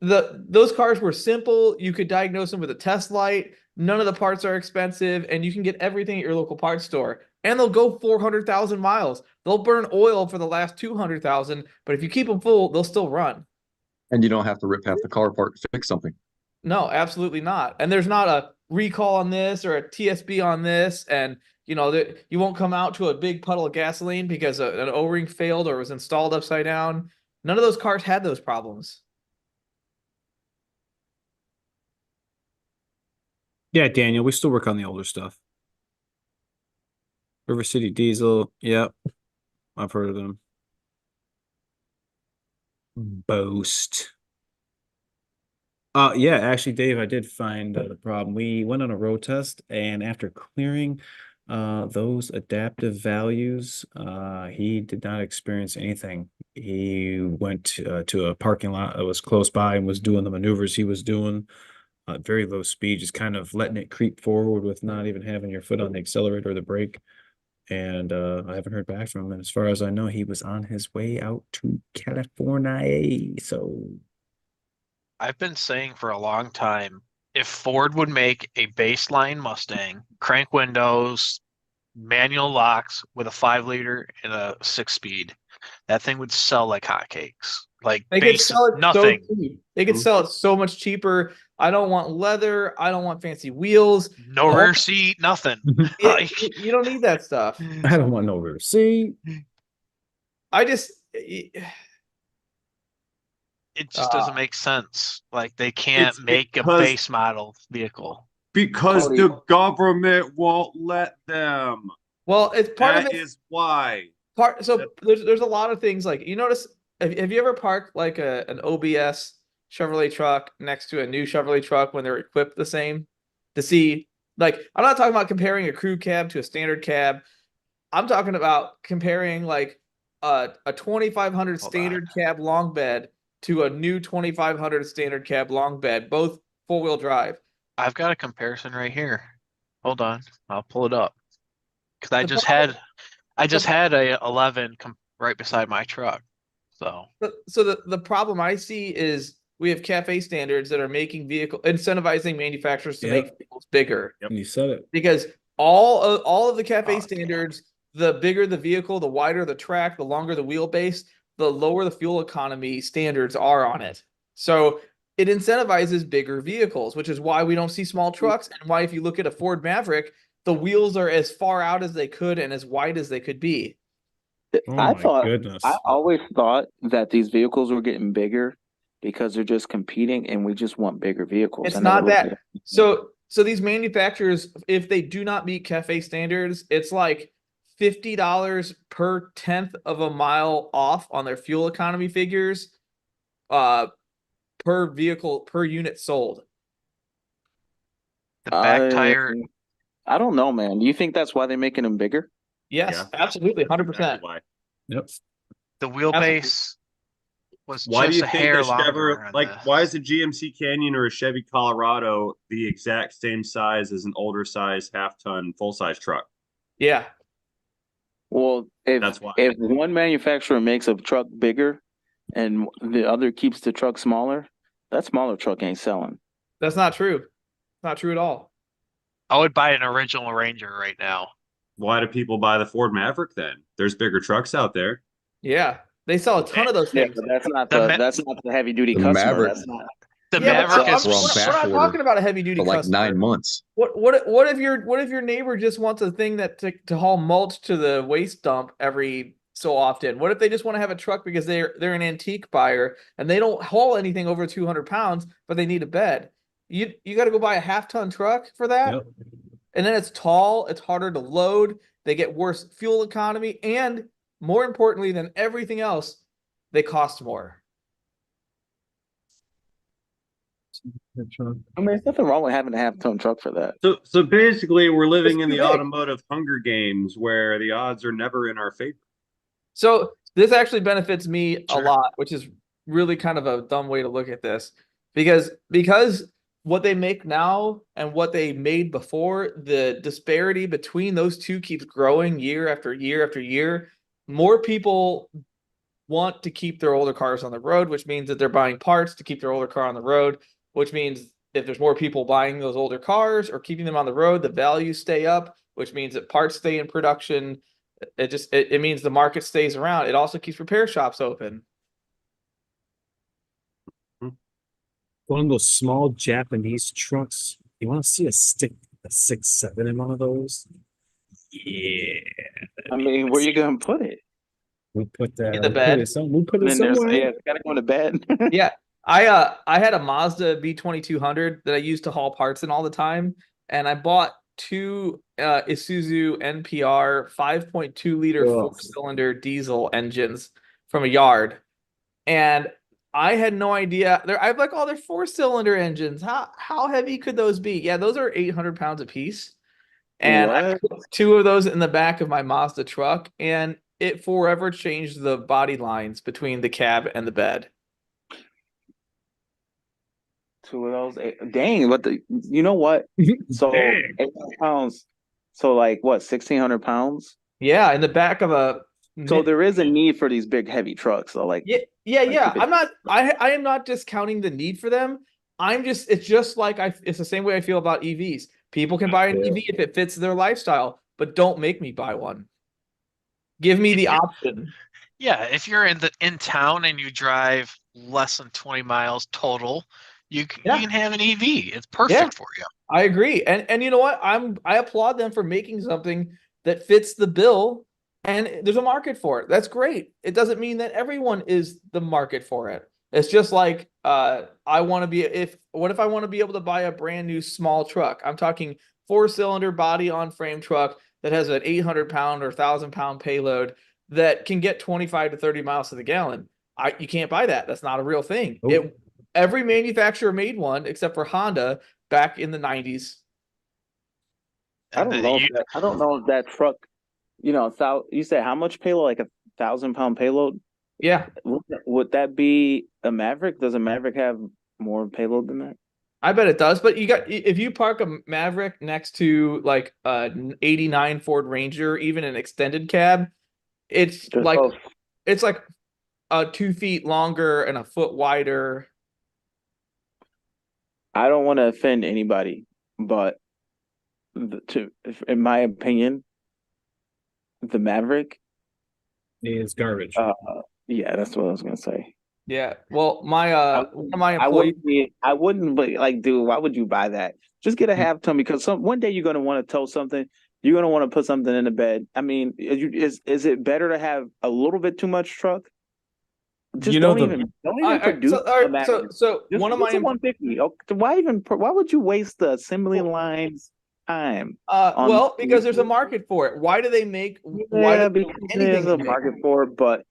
Speaker 6: Those cars were simple. You could diagnose them with a test light. None of the parts are expensive, and you can get everything at your local parts store. And they'll go 400,000 miles. They'll burn oil for the last 200,000, but if you keep them full, they'll still run.
Speaker 5: And you don't have to rip half the car apart to fix something.
Speaker 6: No, absolutely not. And there's not a recall on this or a TSB on this, and you won't come out to a big puddle of gasoline because an O-ring failed or was installed upside down. None of those cars had those problems.
Speaker 2: Yeah, Daniel, we still work on the older stuff. River City Diesel. Yep. I've heard of them. Boast. Yeah, actually, Dave, I did find the problem. We went on a road test, and after clearing those adaptive values, he did not experience anything. He went to a parking lot that was close by and was doing the maneuvers he was doing at very low speed, just kind of letting it creep forward with not even having your foot on the accelerator or the brake. And I haven't heard back from him. And as far as I know, he was on his way out to California. So
Speaker 3: I've been saying for a long time, if Ford would make a baseline Mustang, crank windows, manual locks with a 5-liter and a 6-speed, that thing would sell like hotcakes. Like
Speaker 6: They could
Speaker 3: base
Speaker 6: sell it
Speaker 3: nothing,
Speaker 6: so cheap. They could sell it so much cheaper. I don't want leather. I don't want fancy wheels.
Speaker 3: no
Speaker 6: The
Speaker 3: rear
Speaker 6: whole-
Speaker 3: seat, nothing.
Speaker 6: You don't need that stuff.
Speaker 2: I don't want no rear seat.
Speaker 6: I just
Speaker 3: It just doesn't make sense. Like they can't
Speaker 7: It's
Speaker 3: make a
Speaker 7: because-
Speaker 3: base model vehicle.
Speaker 7: Because
Speaker 4: Cody.
Speaker 7: the government won't let them.
Speaker 6: well, it's part of
Speaker 7: That
Speaker 6: it.
Speaker 7: is why.
Speaker 6: So there's a lot of things like you notice. Have you ever parked like an OBS Chevrolet truck next to a new Chevrolet truck when they're equipped the same to see? Like I'm not talking about comparing a crew cab to a standard cab. I'm talking about comparing like a 2500
Speaker 3: Hold
Speaker 6: standard cab long bed to a new 2500 standard cab long bed, both 4-wheel drive.
Speaker 3: I've got a comparison right here. Hold on, I'll pull it up. Cause I
Speaker 6: The
Speaker 3: just
Speaker 6: problem-
Speaker 3: had a 11 right beside my truck. So
Speaker 6: So the problem I see is we have cafe standards that are making incentivizing manufacturers to
Speaker 2: Yep.
Speaker 6: make vehicles bigger.
Speaker 2: And you said it.
Speaker 6: Because all of the cafe
Speaker 3: Oh,
Speaker 6: standards, the bigger the vehicle, the wider the track, the longer the wheelbase, the lower the fuel economy standards are on it. So it incentivizes bigger vehicles, which is why we don't see small trucks, and why if you look at a Ford Maverick, the wheels are as far out as they could and as wide as they could be.
Speaker 2: Oh
Speaker 4: I
Speaker 2: my
Speaker 4: thought
Speaker 2: goodness.
Speaker 4: I always thought that these vehicles were getting bigger because they're just competing and we just want bigger vehicles.
Speaker 6: It's
Speaker 4: I never
Speaker 6: not
Speaker 4: looked
Speaker 6: that.
Speaker 4: at it.
Speaker 6: So these manufacturers, if they do not meet cafe standards, it's like $50 per 10th of a mile off on their fuel economy figures, per vehicle per unit sold.
Speaker 3: the back tire,
Speaker 4: I don't know, man. Do you think that's why they're making them bigger?
Speaker 6: Yes,
Speaker 7: Yeah.
Speaker 6: absolutely,
Speaker 7: That's
Speaker 6: 100%.
Speaker 7: exactly why.
Speaker 2: Yep.
Speaker 3: the wheelbase was
Speaker 7: Why do
Speaker 3: just
Speaker 7: you
Speaker 3: a
Speaker 7: think
Speaker 3: hair
Speaker 7: a
Speaker 3: longer.
Speaker 7: Chevrolet,
Speaker 3: on
Speaker 7: like,
Speaker 3: the-
Speaker 7: why is a GMC Canyon or a Chevy Colorado the exact same size as an older size half-ton full-size truck?
Speaker 6: Yeah.
Speaker 4: Well,
Speaker 7: That's why.
Speaker 4: if one manufacturer makes a truck bigger and the other keeps the truck smaller, that smaller truck ain't selling.
Speaker 6: That's not true. Not true at all.
Speaker 3: I would buy an original Ranger right now.
Speaker 7: Why do people buy the Ford Maverick then? There's bigger trucks out there.
Speaker 6: Yeah. They sell a ton of those
Speaker 4: Yeah,
Speaker 6: things.
Speaker 4: but that's not
Speaker 3: The
Speaker 4: the
Speaker 3: Ma-
Speaker 4: that's not the heavy duty
Speaker 5: The
Speaker 4: customer.
Speaker 5: Maverick-
Speaker 4: That's not.
Speaker 3: The
Speaker 6: Yeah, but
Speaker 3: Maverick
Speaker 4: I'm-
Speaker 3: is
Speaker 5: we're on
Speaker 6: we're
Speaker 5: back
Speaker 6: not
Speaker 5: order
Speaker 6: talking about a heavy duty
Speaker 5: for like
Speaker 6: customer.
Speaker 5: 9 months.
Speaker 6: What if your neighbor just wants a thing that to haul mulch to the waste dump every so often? What if they just want to have a truck because they're an antique buyer and they don't haul anything over 200 pounds, but they need a bed? You got to go buy a half-ton truck for that,
Speaker 2: Yep.
Speaker 6: and then it's tall, it's harder to load, they get worse fuel economy, and more importantly than everything else, they cost more.
Speaker 4: I mean, there's nothing wrong with having a half-ton truck for that.
Speaker 7: So basically, we're living
Speaker 6: It's
Speaker 7: in
Speaker 6: too
Speaker 7: the
Speaker 6: big.
Speaker 7: automotive Hunger Games where the odds are never in our favor.
Speaker 6: So this actually benefits me a
Speaker 3: Sure.
Speaker 6: lot, which is really kind of a dumb way to look at this, because what they make now and what they made before, the disparity between those two keeps growing year after year after year. More people want to keep their older cars on the road, which means that they're buying parts to keep their older car on the road, which means if there's more people buying those older cars or keeping them on the road, the values stay up, which means that parts stay in production. It means the market stays around. It also keeps repair shops open.
Speaker 2: One of those small Japanese trucks. You want to see a 6.7 in one of those? Yeah.
Speaker 4: I mean, where you gonna put it?
Speaker 2: We put that.
Speaker 6: In the
Speaker 2: we
Speaker 6: bed?
Speaker 2: put it
Speaker 4: Then there's
Speaker 2: somewhere.
Speaker 4: it's gotta go to bed.
Speaker 6: Yeah, I had a Mazda B2200 that I used to haul parts in all the time, and I bought two Isuzu NPR 5.2 liter
Speaker 2: Ugh.
Speaker 6: 4-cylinder diesel engines from a yard, and I had no idea. I have like all their 4-cylinder engines. How heavy could those be? Yeah, those are 800 pounds a piece. And I
Speaker 4: What?
Speaker 6: put two of those in the back of my Mazda truck, and it forever changed the body lines between the cab and the bed.
Speaker 4: Two of those. Dang, what the? You know what? So
Speaker 2: Dang.
Speaker 4: 800 pounds. So like what? 1,600 pounds.
Speaker 6: Yeah, in the back of a.
Speaker 4: So there is a need for these big heavy trucks. So like,
Speaker 6: Yeah, yeah,
Speaker 4: like
Speaker 6: yeah.
Speaker 4: if it-
Speaker 6: I'm not. I am not discounting the need for them. It's just like it's the same way I feel about EVs. People can buy an
Speaker 2: Yeah.
Speaker 6: EV if it fits their lifestyle, but don't make me buy one. Give me the option.
Speaker 3: Yeah, if you're in town and you drive less than 20 miles total, you
Speaker 6: Yeah.
Speaker 3: can have an EV. It's perfect for you.
Speaker 6: I agree. And you know what? I applaud them for making something that fits the bill, and there's a market for it. That's great. It doesn't mean that everyone is the market for it. It's just like I want to be what if I want to be able to buy a brand new small truck? I'm talking 4-cylinder body on frame truck that has an 800 pound or 1,000 pound payload that can get 25 to 30 miles to the gallon. You can't buy that. That's not a real thing.
Speaker 2: Nope.
Speaker 6: Every manufacturer made one except for Honda back in the 90s.
Speaker 4: I
Speaker 3: And
Speaker 4: don't
Speaker 3: then
Speaker 4: know. I don't know if that truck. You said how much payload? Like 1,000 pound payload?
Speaker 6: Yeah,
Speaker 4: Would that be a Maverick? Does a Maverick have more payload than that?
Speaker 6: I bet it does. But if you park a Maverick next to like an 89 Ford Ranger, even an extended cab, it's
Speaker 4: They're
Speaker 6: like
Speaker 4: both-
Speaker 6: it's like 2 feet longer and a foot wider.
Speaker 4: I don't want to offend anybody, but in my opinion, the Maverick.
Speaker 2: It's garbage.
Speaker 4: Yeah, that's what I was gonna say.
Speaker 6: Yeah. Well, one of my
Speaker 4: I
Speaker 6: employees.
Speaker 4: wouldn't be like, dude, why would you buy that? Just get a half ton because one day you're gonna want to tow something. You're gonna want to put something in the bed. I mean, is it better to have a little bit too much truck? Just
Speaker 2: You know
Speaker 4: don't
Speaker 2: the-
Speaker 4: even
Speaker 6: All right,
Speaker 4: produce
Speaker 6: all right,
Speaker 4: a Maverick.
Speaker 6: so
Speaker 4: Just
Speaker 6: one of
Speaker 4: produce
Speaker 6: my
Speaker 4: a 150. Why would you waste the assembly lines time?
Speaker 6: well, because there's a market for it. Why do they make
Speaker 4: Yeah, because there's a
Speaker 6: today?
Speaker 4: market for it, but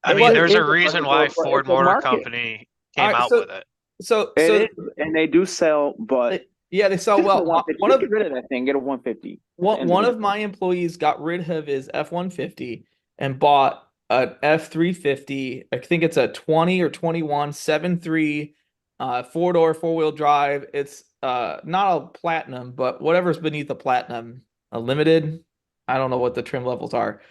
Speaker 3: I mean,
Speaker 4: It
Speaker 3: there's
Speaker 4: is
Speaker 3: a
Speaker 4: a
Speaker 3: reason
Speaker 4: market
Speaker 3: why
Speaker 4: for it, but
Speaker 3: Ford
Speaker 4: it's a
Speaker 3: Motor
Speaker 4: market.
Speaker 3: Company came
Speaker 6: Alright,
Speaker 3: out
Speaker 6: so-
Speaker 3: with it.
Speaker 6: So
Speaker 4: it is, and they do sell, but
Speaker 6: yeah, they sell well. One of
Speaker 4: get rid of that thing, get a 150.
Speaker 6: one of my employees got rid of his F-150 and bought an F-350. I think it's a 20 or 21 7.3 4-door 4-wheel drive. It's not a platinum, but whatever's beneath a platinum, a limited. I don't know what the trim levels are.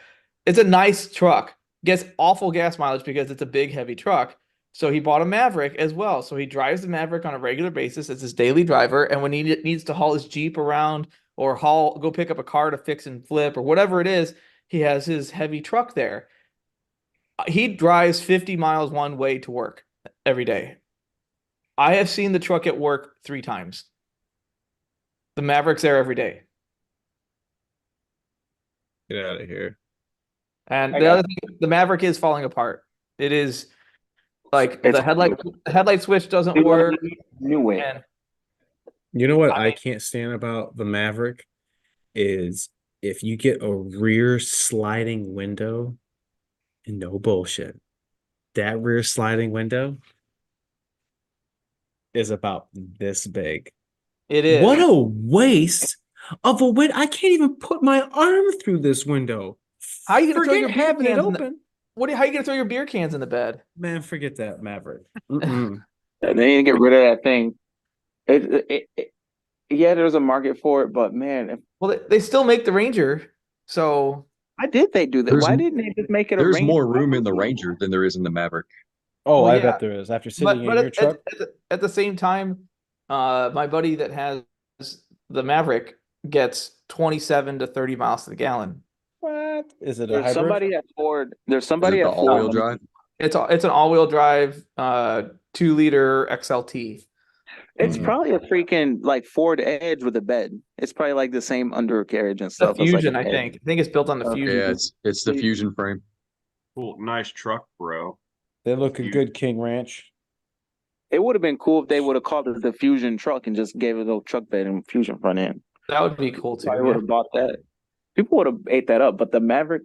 Speaker 6: It's a nice truck. Gets awful gas mileage because it's a big, heavy truck. So he bought a Maverick as well. So he drives the Maverick on a regular basis as his daily driver. And when he needs to haul his Jeep around or go pick up a car to fix and flip or whatever it is, he has his heavy truck there. He drives 50 miles one way to work every day. I have seen the truck at work 3 times. The Maverick's there every day.
Speaker 2: Get out of here.
Speaker 6: And
Speaker 4: I
Speaker 6: the
Speaker 4: got
Speaker 6: other thing, the Maverick is falling apart. It is like
Speaker 4: It's-
Speaker 6: the headlight switch doesn't work.
Speaker 4: New it.
Speaker 6: And
Speaker 2: You know what
Speaker 6: I
Speaker 2: I
Speaker 6: mean-
Speaker 2: can't stand about the Maverick is if you get a rear sliding window, and no bullshit, that rear sliding window is about this big.
Speaker 6: it is.
Speaker 2: What a waste of a window. I can't even put my arm through this window.
Speaker 6: How you gonna throw
Speaker 2: Forget
Speaker 6: your beer
Speaker 2: having it
Speaker 6: cans in the-
Speaker 2: open.
Speaker 6: How you gonna throw your beer cans in the bed?
Speaker 2: Man, forget that Maverick. Mm-mm.
Speaker 4: They need to get rid of that thing. Yeah, there's a market for it, but man,
Speaker 6: Well, they still make the Ranger, so
Speaker 4: why did they do that?
Speaker 5: There's-
Speaker 4: Why didn't they just make it a
Speaker 5: There's
Speaker 4: Ranger?
Speaker 5: more room in the Ranger than there is in the Maverick.
Speaker 2: Oh,
Speaker 6: Well,
Speaker 2: I
Speaker 6: yeah.
Speaker 2: bet there is. After sitting in your truck,
Speaker 6: at the same time, my buddy that has the Maverick gets 27 to 30 miles to the gallon.
Speaker 2: what is it? A
Speaker 4: There's
Speaker 2: hybrid?
Speaker 4: somebody at Ford. There's
Speaker 5: Is
Speaker 4: somebody
Speaker 5: it the
Speaker 4: at Ford.
Speaker 5: all-wheel drive?
Speaker 6: It's an all-wheel drive 2-liter XLT.
Speaker 4: It's
Speaker 2: Mhm.
Speaker 4: probably a freaking like Ford Edge with a bed. It's probably like the same undercarriage and
Speaker 6: The
Speaker 4: stuff. It's like
Speaker 6: Fusion,
Speaker 4: a
Speaker 6: I
Speaker 4: bed.
Speaker 6: think. I think it's built on the
Speaker 4: Okay.
Speaker 6: Fusion.
Speaker 5: Yeah, it's the Fusion frame.
Speaker 7: Cool, nice truck, bro.
Speaker 2: They look a good King Ranch.
Speaker 4: It would have been cool if they would have called it the Fusion truck and just gave it a little truck bed and Fusion front end.
Speaker 6: That would be cool too.
Speaker 4: Probably would
Speaker 6: Yeah.
Speaker 4: have bought that. People would have ate that up, but the Maverick,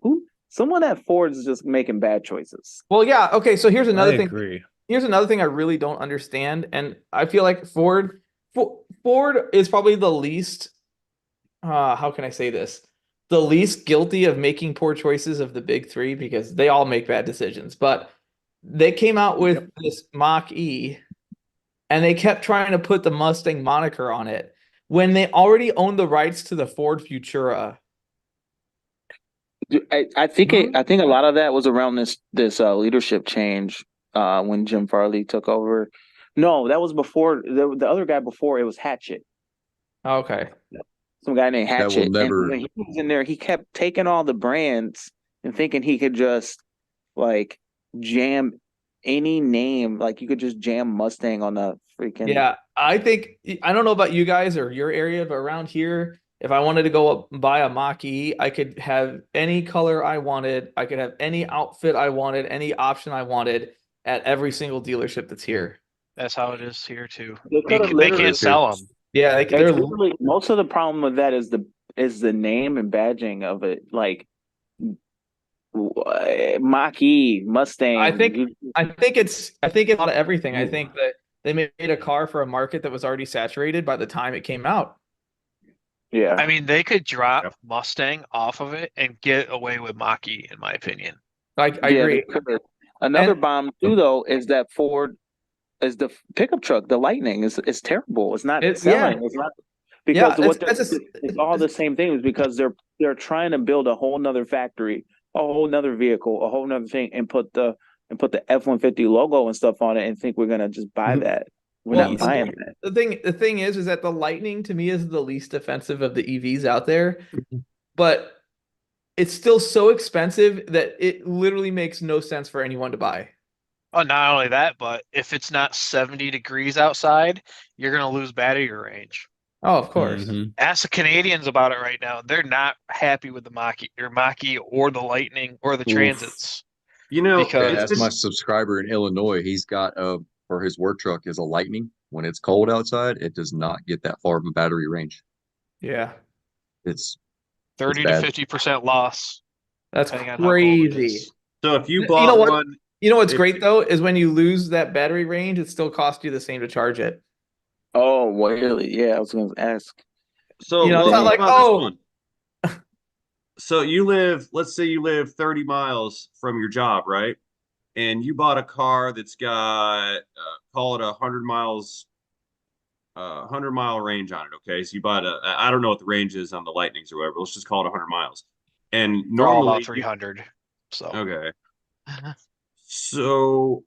Speaker 4: someone at Ford is just making bad choices.
Speaker 6: Well, yeah. Okay. So here's
Speaker 2: I
Speaker 6: another thing.
Speaker 2: agree.
Speaker 6: Here's another thing I really don't understand, and I feel like Ford is probably the least. How can I say this? The least guilty of making poor choices of the big three because they all make bad decisions. But they came out with this Mach E, and they kept trying to put the Mustang moniker on it when they already own the rights to the Ford Futura.
Speaker 4: I think I think a lot of that was around this leadership change when Jim Farley took over. No, that was before the other guy before it was Hatchet.
Speaker 6: Okay.
Speaker 4: Some guy named
Speaker 5: That will
Speaker 4: Hatchet.
Speaker 5: never-
Speaker 4: And when he was in there, he kept taking all the brands and thinking he could just like jam any name. Like you could just jam Mustang on the freaking
Speaker 6: Yeah, I don't know about you guys or your area, but around here, if I wanted to go up and buy a Mach-E, I could have any color I wanted. I could have any outfit I wanted, any option I wanted at every single dealership that's here.
Speaker 3: That's how it is here too.
Speaker 4: They could've
Speaker 3: They
Speaker 4: literally-
Speaker 3: can't sell them.
Speaker 6: Yeah,
Speaker 4: It's
Speaker 6: they're
Speaker 4: literally, most of the problem with that is the name and badging of it. Like Mach-E, Mustang.
Speaker 6: I think it's a lot of everything. I think that they made a car for a market that was already saturated by the time it came out.
Speaker 4: Yeah.
Speaker 3: I mean, they could drop
Speaker 7: Yep.
Speaker 3: Mustang off of it and get away with Mach-E, in my opinion.
Speaker 6: I
Speaker 4: Yeah,
Speaker 6: agree.
Speaker 4: they could. Another
Speaker 6: And-
Speaker 4: bomb too, though, is that Ford is the pickup truck. The Lightning is terrible. It's not selling. It's not because
Speaker 6: Yeah,
Speaker 4: what
Speaker 6: it's
Speaker 4: it's all the same thing. Is because they're trying to build a whole nother factory, a whole nother vehicle, a whole nother thing, and put the F-150 logo and stuff on it, and think we're gonna just buy
Speaker 2: Mhm.
Speaker 4: that. We're
Speaker 6: Well,
Speaker 4: not buying that.
Speaker 6: the thing is that the Lightning to me is the least offensive of the EVs out there, but it's still so expensive that it literally makes no sense for anyone to buy.
Speaker 3: Oh, not only that, but if it's not 70 degrees outside, you're gonna lose battery range.
Speaker 6: Oh, of course.
Speaker 2: Mhm.
Speaker 3: Ask the Canadians about it right now. They're not happy with the Mach-E or the Lightning or the
Speaker 2: Oof.
Speaker 3: Transits.
Speaker 7: You know,
Speaker 3: Because-
Speaker 5: Yeah,
Speaker 7: it's
Speaker 5: that's my
Speaker 7: just,
Speaker 5: subscriber in Illinois. He's got for his work truck is a Lightning. When it's cold outside, it does not get that far of a battery range.
Speaker 6: Yeah,
Speaker 5: It's
Speaker 3: 30 to
Speaker 5: bad.
Speaker 3: 50% loss.
Speaker 6: that's
Speaker 3: Depending on how cold it
Speaker 6: crazy.
Speaker 3: is.
Speaker 7: so if you
Speaker 6: You
Speaker 7: bought
Speaker 6: know what?
Speaker 7: one,
Speaker 6: You know what's
Speaker 7: If-
Speaker 6: great though is when you lose that battery range, it still costs you the same to charge it.
Speaker 4: Oh, really? Yeah, I was gonna ask.
Speaker 7: so
Speaker 6: You know,
Speaker 4: it's
Speaker 7: let's
Speaker 4: not
Speaker 7: think
Speaker 6: like,
Speaker 7: about this
Speaker 6: oh.
Speaker 7: one. So let's say you live 30 miles from your job, right? And you bought a car that's got call it 100-mile range on it. Okay, so you bought I don't know what the range is on the Lightnings or whatever. Let's just call it 100 miles. And
Speaker 3: They're all
Speaker 7: normally,
Speaker 3: about 300. So
Speaker 7: okay, so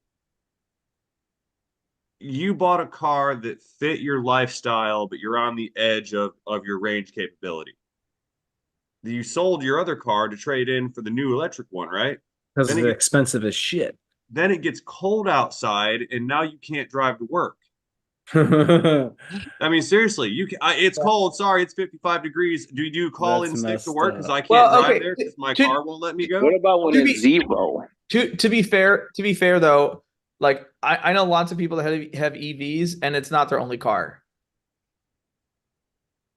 Speaker 7: you bought a car that fit your lifestyle, but you're on the edge of your range capability. You sold your other car to trade in for the new electric one, right?
Speaker 2: Because
Speaker 7: Then
Speaker 2: they're
Speaker 7: it-
Speaker 2: expensive as shit.
Speaker 7: Then it gets cold outside, and now you can't drive to work.
Speaker 2: That's
Speaker 7: I mean, seriously, it's cold. Sorry, it's 55 degrees. Do you call in sick to
Speaker 2: messed
Speaker 7: work because
Speaker 2: up.
Speaker 7: I can't
Speaker 6: Well,
Speaker 7: drive
Speaker 6: okay,
Speaker 7: there because my
Speaker 6: to-
Speaker 7: car won't let me go?
Speaker 4: What about when
Speaker 6: To
Speaker 4: it's
Speaker 6: be-
Speaker 4: zero?
Speaker 6: To be fair though, like I know lots of people that have EVs and it's not their only car.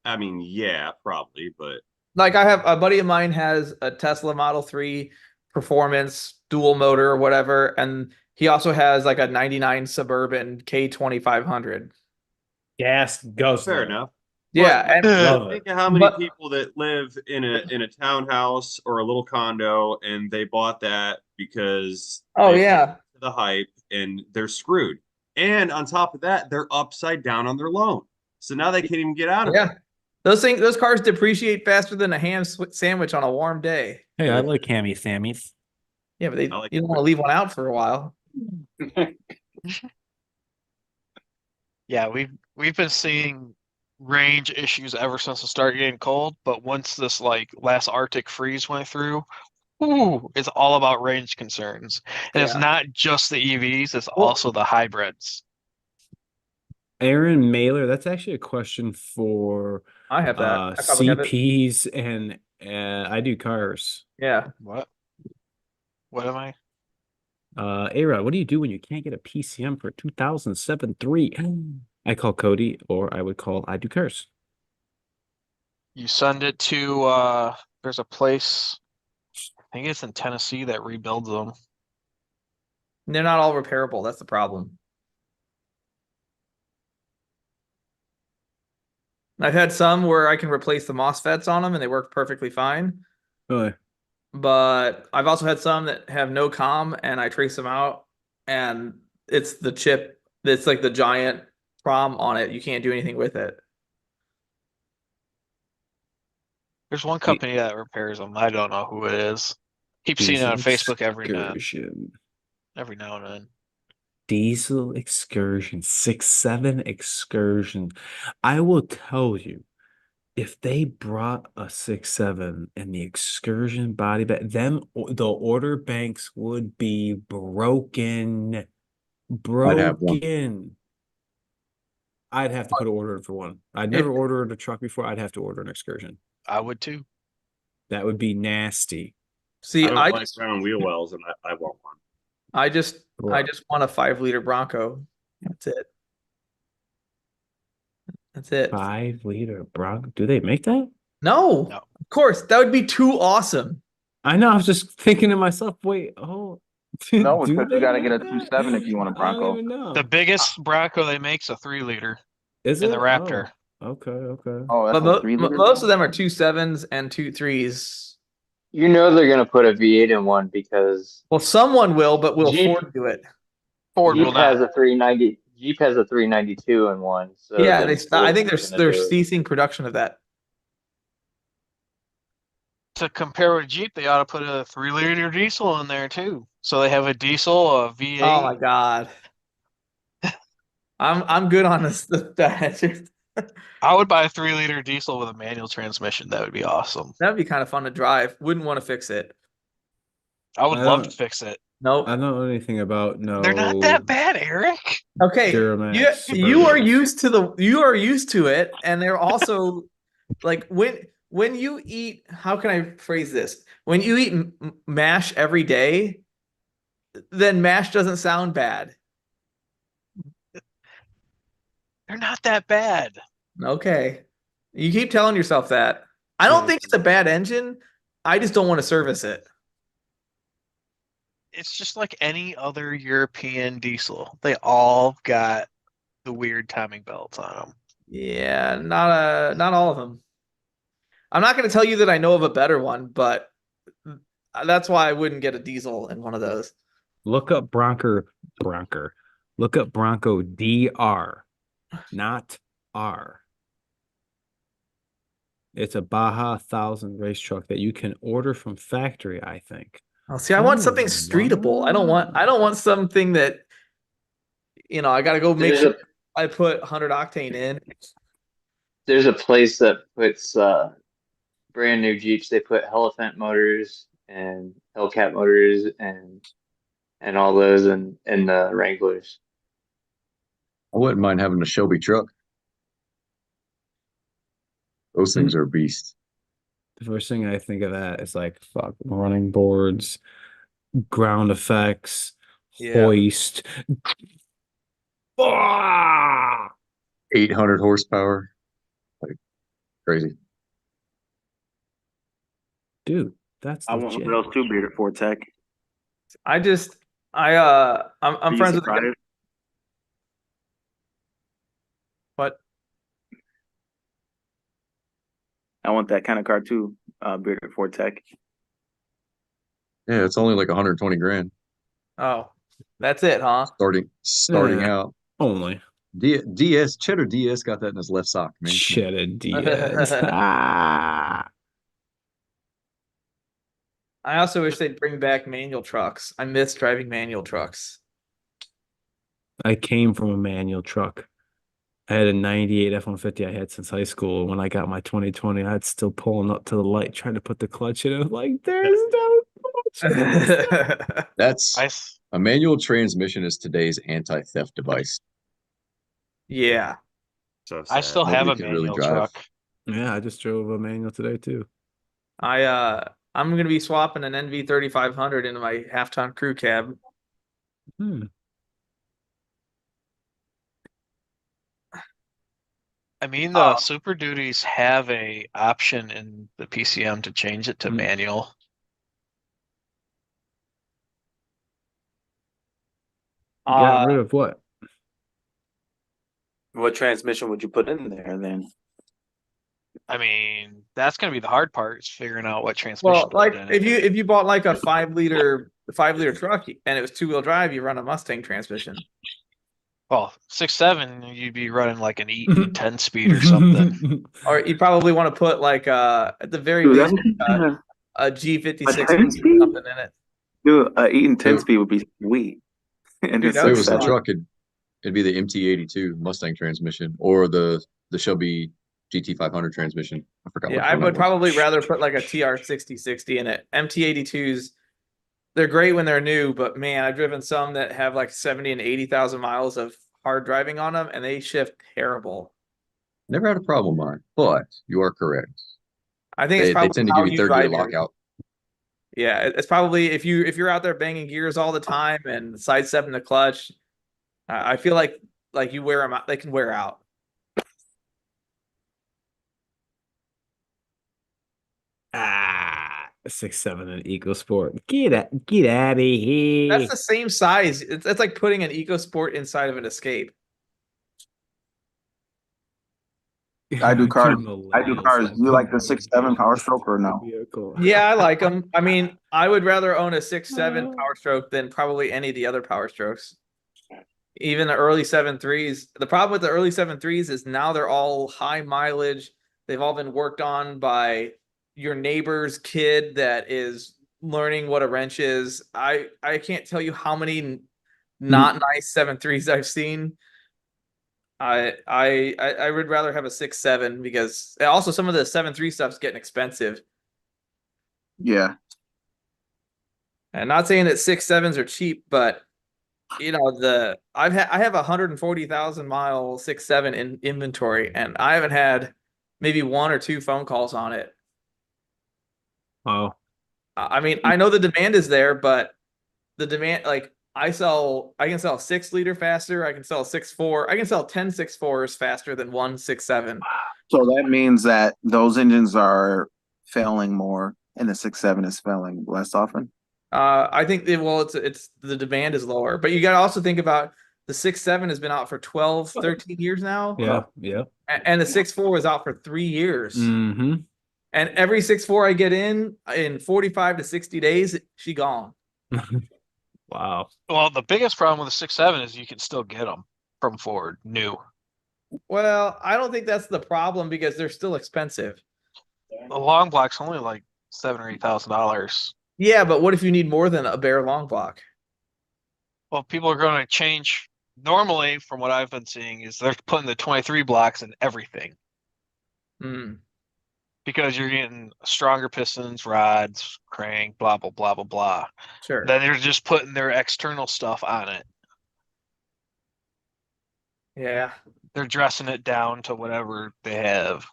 Speaker 7: I mean, yeah, probably, but
Speaker 6: Like I have a buddy of mine has a Tesla Model 3 Performance dual motor or whatever, and he also has like a 99 Suburban K2500.
Speaker 2: Gas goes
Speaker 7: fair
Speaker 2: there.
Speaker 7: enough.
Speaker 6: Yeah,
Speaker 7: But
Speaker 6: and
Speaker 2: Love
Speaker 7: think
Speaker 2: it.
Speaker 7: of how many
Speaker 6: But-
Speaker 7: people that live in a townhouse or a little condo, and they bought that because
Speaker 6: oh
Speaker 7: they
Speaker 6: yeah.
Speaker 7: the hype, and they're screwed. And on top of that, they're upside down on their loan, so now they can't even get out of it.
Speaker 6: Yeah. Those cars depreciate faster than a ham sandwich on a warm day.
Speaker 2: Hey, I like hammy Sammys.
Speaker 6: Yeah, but
Speaker 7: I like
Speaker 6: you don't
Speaker 7: it.
Speaker 6: want to leave one out for a while.
Speaker 3: yeah, we've been seeing range issues ever since it started getting cold. But once this like last Arctic freeze went through, it's all about range concerns. And it's
Speaker 6: Yeah.
Speaker 3: not just the EVs; it's
Speaker 6: Well-
Speaker 3: also the hybrids.
Speaker 2: Aaron Mailer, that's actually a question for
Speaker 6: I have that. I probably have it.
Speaker 2: CPs and I do cars.
Speaker 6: Yeah.
Speaker 3: What? What am I?
Speaker 2: A-Rod, what do you do when you can't get a PCM for 2007 3? I call Cody, or I would call I do cars.
Speaker 3: You send it to there's a place, I think it's in Tennessee, that rebuilds them.
Speaker 6: They're not all repairable. That's the problem. I've had some where I can replace the MOSFETs on them and they work perfectly fine.
Speaker 2: Really?
Speaker 6: But I've also had some that have no comm and I trace them out and it's the chip that's like the giant prom on it. You can't do anything with it.
Speaker 3: There's one company that repairs them. I don't know who it is. Keep seeing it on Facebook every now and then.
Speaker 2: Diesel excursion, 6.7 excursion. I will tell you, if they brought a 6.7 and the excursion body back, the order banks would be broken.
Speaker 5: I'd have one.
Speaker 2: Broken. I'd have to put an order in for one. I'd never ordered a truck before. I'd have to order an excursion.
Speaker 3: I would too.
Speaker 2: That would be nasty.
Speaker 6: See,
Speaker 7: I don't
Speaker 6: I
Speaker 7: like
Speaker 6: just
Speaker 7: round wheel wells, and I want one.
Speaker 6: I just want a 5-liter Bronco. That's it. That's it.
Speaker 2: 5-liter Bronco. Do they make that?
Speaker 6: No,
Speaker 3: No.
Speaker 6: of course, that would be too awesome.
Speaker 2: I know. I was just thinking to myself, wait,
Speaker 4: No,
Speaker 2: do
Speaker 4: because
Speaker 2: they
Speaker 4: you gotta
Speaker 2: make
Speaker 4: get a
Speaker 2: that?
Speaker 4: 2.7 if you want a
Speaker 2: I don't
Speaker 4: Bronco.
Speaker 2: even know.
Speaker 3: The biggest Bronco they make's a 3-liter
Speaker 2: Is
Speaker 3: in
Speaker 2: it?
Speaker 3: the Raptor.
Speaker 2: Oh, okay.
Speaker 4: Oh,
Speaker 6: But
Speaker 4: that's a 3-liter.
Speaker 6: most of them are 2.7s and 2.3s.
Speaker 8: You know they're gonna put a V8 in one because
Speaker 6: Well, someone will, but will
Speaker 8: Jeep-
Speaker 6: Ford do it?
Speaker 3: Ford will
Speaker 8: Jeep has
Speaker 3: not.
Speaker 8: a 390. Jeep has a 392 in one. So
Speaker 6: Yeah,
Speaker 8: then
Speaker 6: I
Speaker 8: Ford's
Speaker 6: think
Speaker 8: gonna
Speaker 6: they're
Speaker 8: do it.
Speaker 6: ceasing production of that.
Speaker 3: To compare with Jeep, they ought to put a 3-liter diesel in there too. So they have a diesel, a V8.
Speaker 6: Oh my god. I'm good on this.
Speaker 3: I would buy a 3-liter diesel with a manual transmission. That would be awesome.
Speaker 6: That'd be kind of fun to drive. Wouldn't want to fix it.
Speaker 3: I would
Speaker 2: I
Speaker 3: love to
Speaker 2: don't-
Speaker 3: fix it.
Speaker 6: Nope.
Speaker 2: I don't know anything about
Speaker 3: They're not that bad, Eric.
Speaker 6: Okay,
Speaker 2: Duramax,
Speaker 6: you are
Speaker 2: Suburbans.
Speaker 6: used to it, and they're also like when you eat. How can I phrase this? When you eat mash every day, then mash doesn't sound bad.
Speaker 3: They're not that bad.
Speaker 6: Okay, you keep telling yourself that. I don't think it's a bad engine. I just don't want to service it.
Speaker 3: It's just like any other European diesel. They all got the weird timing belts on them.
Speaker 6: Yeah, not all of them. I'm not going to tell you that I know of a better one, but that's why I wouldn't get a diesel in one of those.
Speaker 2: Look up Bronco. Look up Bronco DR, not R. It's a Baja 1000 race truck that you can order from factory, I think.
Speaker 6: Oh, see, I want something
Speaker 2: Oh,
Speaker 6: streetable. I don't want something that I got to go make
Speaker 8: There's
Speaker 6: sure I put 100 octane in.
Speaker 8: There's a place that puts brand new Jeeps. They put Elephant motors and Hellcat motors and all those in the Wranglers.
Speaker 5: I wouldn't mind having a Shelby truck. Those things are a beast.
Speaker 2: The first thing I think of that is like fuck running boards, ground effects, hoist. Ah!
Speaker 5: 800 horsepower. Like crazy.
Speaker 2: Dude, that's
Speaker 4: I want
Speaker 2: legit.
Speaker 4: one of those too, Bearded Ford Tech.
Speaker 6: I'm
Speaker 4: Are you
Speaker 6: friends with the guy.
Speaker 4: surprised?
Speaker 6: What?
Speaker 4: I want that kind of car too, Bearded Ford Tech.
Speaker 5: Yeah, it's only like 120 grand
Speaker 6: Oh, that's it, huh?
Speaker 5: starting
Speaker 2: Yeah.
Speaker 5: out.
Speaker 2: Only
Speaker 5: DS Cheddar DS got that in his left sock, man.
Speaker 2: Cheddar Diaz. Ah.
Speaker 6: I also wish they'd bring back manual trucks. I miss driving manual trucks.
Speaker 2: I came from a manual truck. I had a 98 F-150 I had since high school. When I got my 2020, I was still pulling up to the light, trying to put the clutch in. I was like, there's no clutch.
Speaker 5: That's a manual transmission is today's anti-theft device.
Speaker 6: Yeah.
Speaker 7: So
Speaker 3: I
Speaker 7: sad.
Speaker 3: still have a
Speaker 5: Nobody can really
Speaker 3: manual
Speaker 5: drive.
Speaker 3: truck.
Speaker 2: Yeah, I just drove a manual today too.
Speaker 6: I'm gonna be swapping an NV 3500 into my half-ton crew cab.
Speaker 3: I mean, the Super Duties have a option in the PCM to change it to
Speaker 2: Mm.
Speaker 3: manual.
Speaker 2: Got rid of what?
Speaker 4: What transmission would you put in there then?
Speaker 3: I mean, that's gonna be the hard part is figuring out what transmission.
Speaker 6: Well,
Speaker 3: to
Speaker 6: like
Speaker 3: put in it.
Speaker 6: if you bought like a 5 liter truck and it was 2-wheel drive, you run a Mustang transmission.
Speaker 3: Well, 6.7, you'd be running like an Eaton 10-speed or something.
Speaker 6: Or you probably want to put like at the very
Speaker 9: Dude,
Speaker 6: least
Speaker 9: that's
Speaker 6: a G56
Speaker 9: A 10-speed?
Speaker 6: something in it.
Speaker 9: dude, Eaton 10
Speaker 5: Dude.
Speaker 9: speed would be sweet. And
Speaker 6: Dude,
Speaker 9: it's
Speaker 6: that
Speaker 5: If
Speaker 6: would
Speaker 5: it
Speaker 6: be
Speaker 5: was the
Speaker 6: fun.
Speaker 5: truck, it'd be the MT82 Mustang transmission or the Shelby GT500 transmission. I forgot
Speaker 6: Yeah,
Speaker 5: which
Speaker 6: I
Speaker 5: one
Speaker 6: would
Speaker 5: that was.
Speaker 6: probably rather put like a TR6060 in it. MT82s, they're great when they're new, but man, I've driven some that have like 70 and 80,000 miles of hard driving on them, and they shift terrible.
Speaker 5: Never had a problem with mine, but you are correct.
Speaker 6: I think it's
Speaker 5: They
Speaker 6: probably
Speaker 5: tend to
Speaker 6: how
Speaker 5: give you
Speaker 6: you
Speaker 5: third gear
Speaker 6: drive your.
Speaker 5: lockout.
Speaker 6: Yeah, it's probably if you're out there banging gears all the time and sidestepping the clutch, I feel like you wear them out, they can wear out.
Speaker 2: Ah, 6.7 and EcoSport. Get out of here.
Speaker 6: That's the same size. It's like putting an EcoSport inside of an Escape.
Speaker 9: I do cars.
Speaker 2: Two
Speaker 9: I do
Speaker 2: millennials
Speaker 9: cars.
Speaker 2: have
Speaker 9: Do you like the
Speaker 2: one
Speaker 9: 6.7 Power Stroke or no?
Speaker 2: vehicle.
Speaker 6: Yeah, I like them. I mean, I would rather own a 6.7 Power Stroke than probably any of the other Power Strokes. Even the early 7.3s. The problem with the early 7.3s is now they're all high mileage. They've all been worked on by your neighbor's kid that is learning what a wrench is. I can't tell you how many not nice 7.3s I've seen. I would rather have a 6.7 because also some of the 7.3 stuff's getting expensive.
Speaker 9: Yeah.
Speaker 6: And not saying that 6.7s are cheap, but you know, I have 140,000 mile 6.7 in inventory, and I haven't had maybe 1 or 2 phone calls on it.
Speaker 2: Wow.
Speaker 6: I mean, I know the demand is there, but the demand, like I can sell 6 liter faster. I can sell 6.4. I can sell 10 6.4s faster than one 6.7.
Speaker 9: So that means that those engines are failing more and the 6.7 is failing less often.
Speaker 6: I think it's the demand is lower, but you got to also think about the 6.7 has been out for 12, 13 years now.
Speaker 2: Yeah, yeah.
Speaker 6: And the 6.4 is out for 3 years.
Speaker 2: Mm-hmm.
Speaker 6: And every 6.4 I get in 45 to 60 days, she gone.
Speaker 2: Wow.
Speaker 3: Well, the biggest problem with the 6.7 is you can still get them from Ford new.
Speaker 6: Well, I don't think that's the problem because they're still expensive.
Speaker 3: The long block's only like $7,000 or $8,000.
Speaker 6: Yeah, but what if you need more than a bare long block?
Speaker 3: Well, people are going to change. Normally, from what I've been seeing, is they're putting the 23 blocks in everything
Speaker 6: Hmm.
Speaker 3: because you're getting stronger pistons, rods, crank, blah blah blah blah blah.
Speaker 6: Sure.
Speaker 3: Then they're just putting their external stuff on it.
Speaker 6: Yeah.
Speaker 3: They're dressing it down to whatever they have.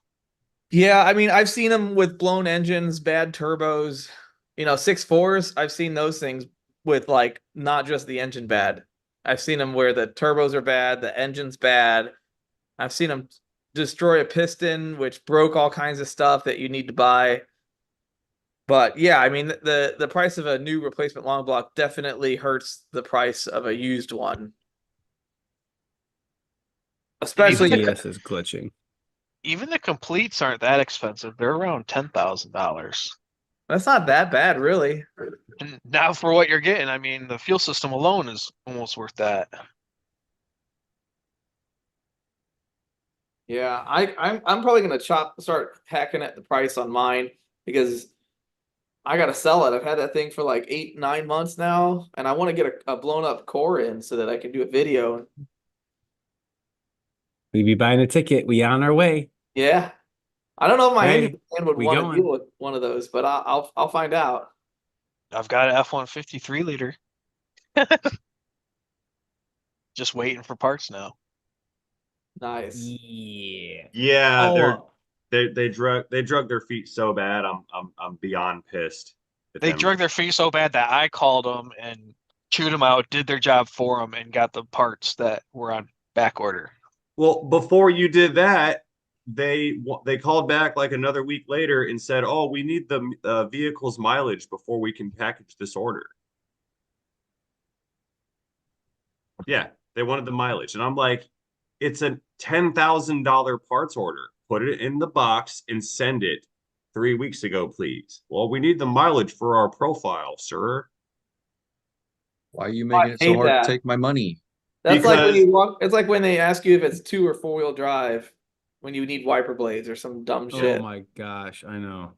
Speaker 6: Yeah, I mean, I've seen them with blown engines, bad turbos, 6.4s. I've seen those things with like not just the engine bad. I've seen them where the turbos are bad, the engine's bad. I've seen them destroy a piston, which broke all kinds of stuff that you need to buy. But yeah, I mean, the price of a new replacement long block definitely hurts the price of a used one. Especially
Speaker 2: GPS is glitching.
Speaker 3: Even the completes aren't that expensive. They're around $10,000.
Speaker 6: that's not that bad, really.
Speaker 3: And now for what you're getting, I mean, the fuel system alone is almost worth that.
Speaker 6: Yeah, I'm probably gonna start hacking at the price on mine because I gotta sell it. I've had that thing for like 8-9 months now, and I want to get a blown up core in so that I can do a video.
Speaker 2: We be buying a ticket. We on our way.
Speaker 6: Yeah, I don't know if my
Speaker 2: Hey,
Speaker 6: engine man would
Speaker 2: we
Speaker 6: want to
Speaker 2: going.
Speaker 6: deal with one of those, but I'll find out.
Speaker 3: I've got an F-150 3-liter. Just waiting for parts now.
Speaker 6: Nice.
Speaker 2: Yeah.
Speaker 7: Yeah,
Speaker 6: Oh,
Speaker 7: they drug their feet so bad. I'm beyond pissed. at
Speaker 3: They
Speaker 7: them.
Speaker 3: drug their feet so bad that I called them and chewed them out, did their job for them, and got the parts that were on back order.
Speaker 7: Well, before you did that, they called back like another week later and said, "Oh, we need the vehicle's mileage before we can package this order." Yeah, they wanted the mileage, and I'm like, "It's a $10,000 parts order. Put it in the box and send it 3 weeks ago, please." Well, we need the mileage for our profile, sir.
Speaker 5: Why are you making it so
Speaker 6: hate
Speaker 5: hard
Speaker 6: that.
Speaker 5: to take my money?
Speaker 6: That's like when
Speaker 7: Because-
Speaker 6: you walk. It's like when they ask you if it's 2 or 4-wheel drive when you need wiper blades or some dumb shit.
Speaker 2: Oh my gosh, I know.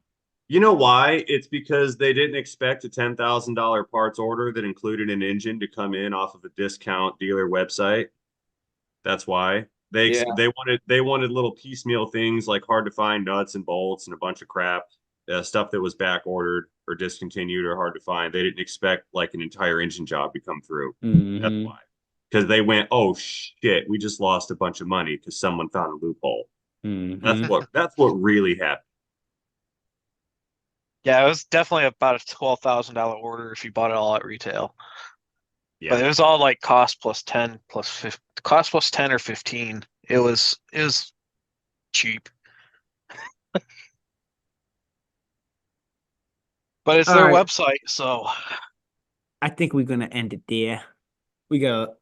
Speaker 7: You know why? It's because they didn't expect a $10,000 parts order that included an engine to come in off of a discount dealer website. That's why
Speaker 6: Yeah.
Speaker 7: they wanted little piecemeal things like hard to find nuts and bolts and a bunch of crap, stuff that was back ordered or discontinued or hard to find. They didn't expect like an entire engine job to come through. That's
Speaker 2: Mhm.
Speaker 7: why. Because they went, "Oh shit, we just lost a bunch of money because someone found a loophole."
Speaker 2: Mhm.
Speaker 7: That's what really happened.
Speaker 3: Yeah, it was definitely about a $12,000 order if you bought it all at retail.
Speaker 7: Yeah.
Speaker 3: But it was all like cost plus 10 plus 15, cost plus 10 or 15. It was cheap. But it's
Speaker 2: All
Speaker 3: their
Speaker 2: right.
Speaker 3: website, so
Speaker 2: I think we're gonna end it there. We got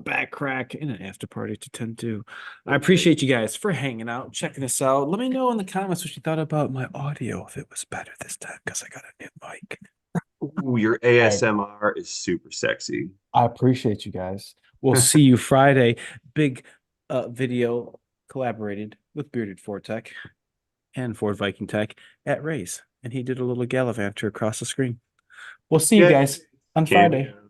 Speaker 2: back crack and an after party to tend to. I appreciate you guys for hanging out, checking us out. Let me know in the comments what you thought about my audio, if it was better this time, because I got a new mic.
Speaker 7: Ooh, your ASMR is super sexy.
Speaker 2: I appreciate you guys. We'll see you Friday. Big video collaborated with Bearded Ford Tech and Ford Viking Tech at Ray's. And he did a little gallivanter across the screen. We'll see you
Speaker 7: Yeah.
Speaker 2: guys on Friday.
Speaker 7: Cameo.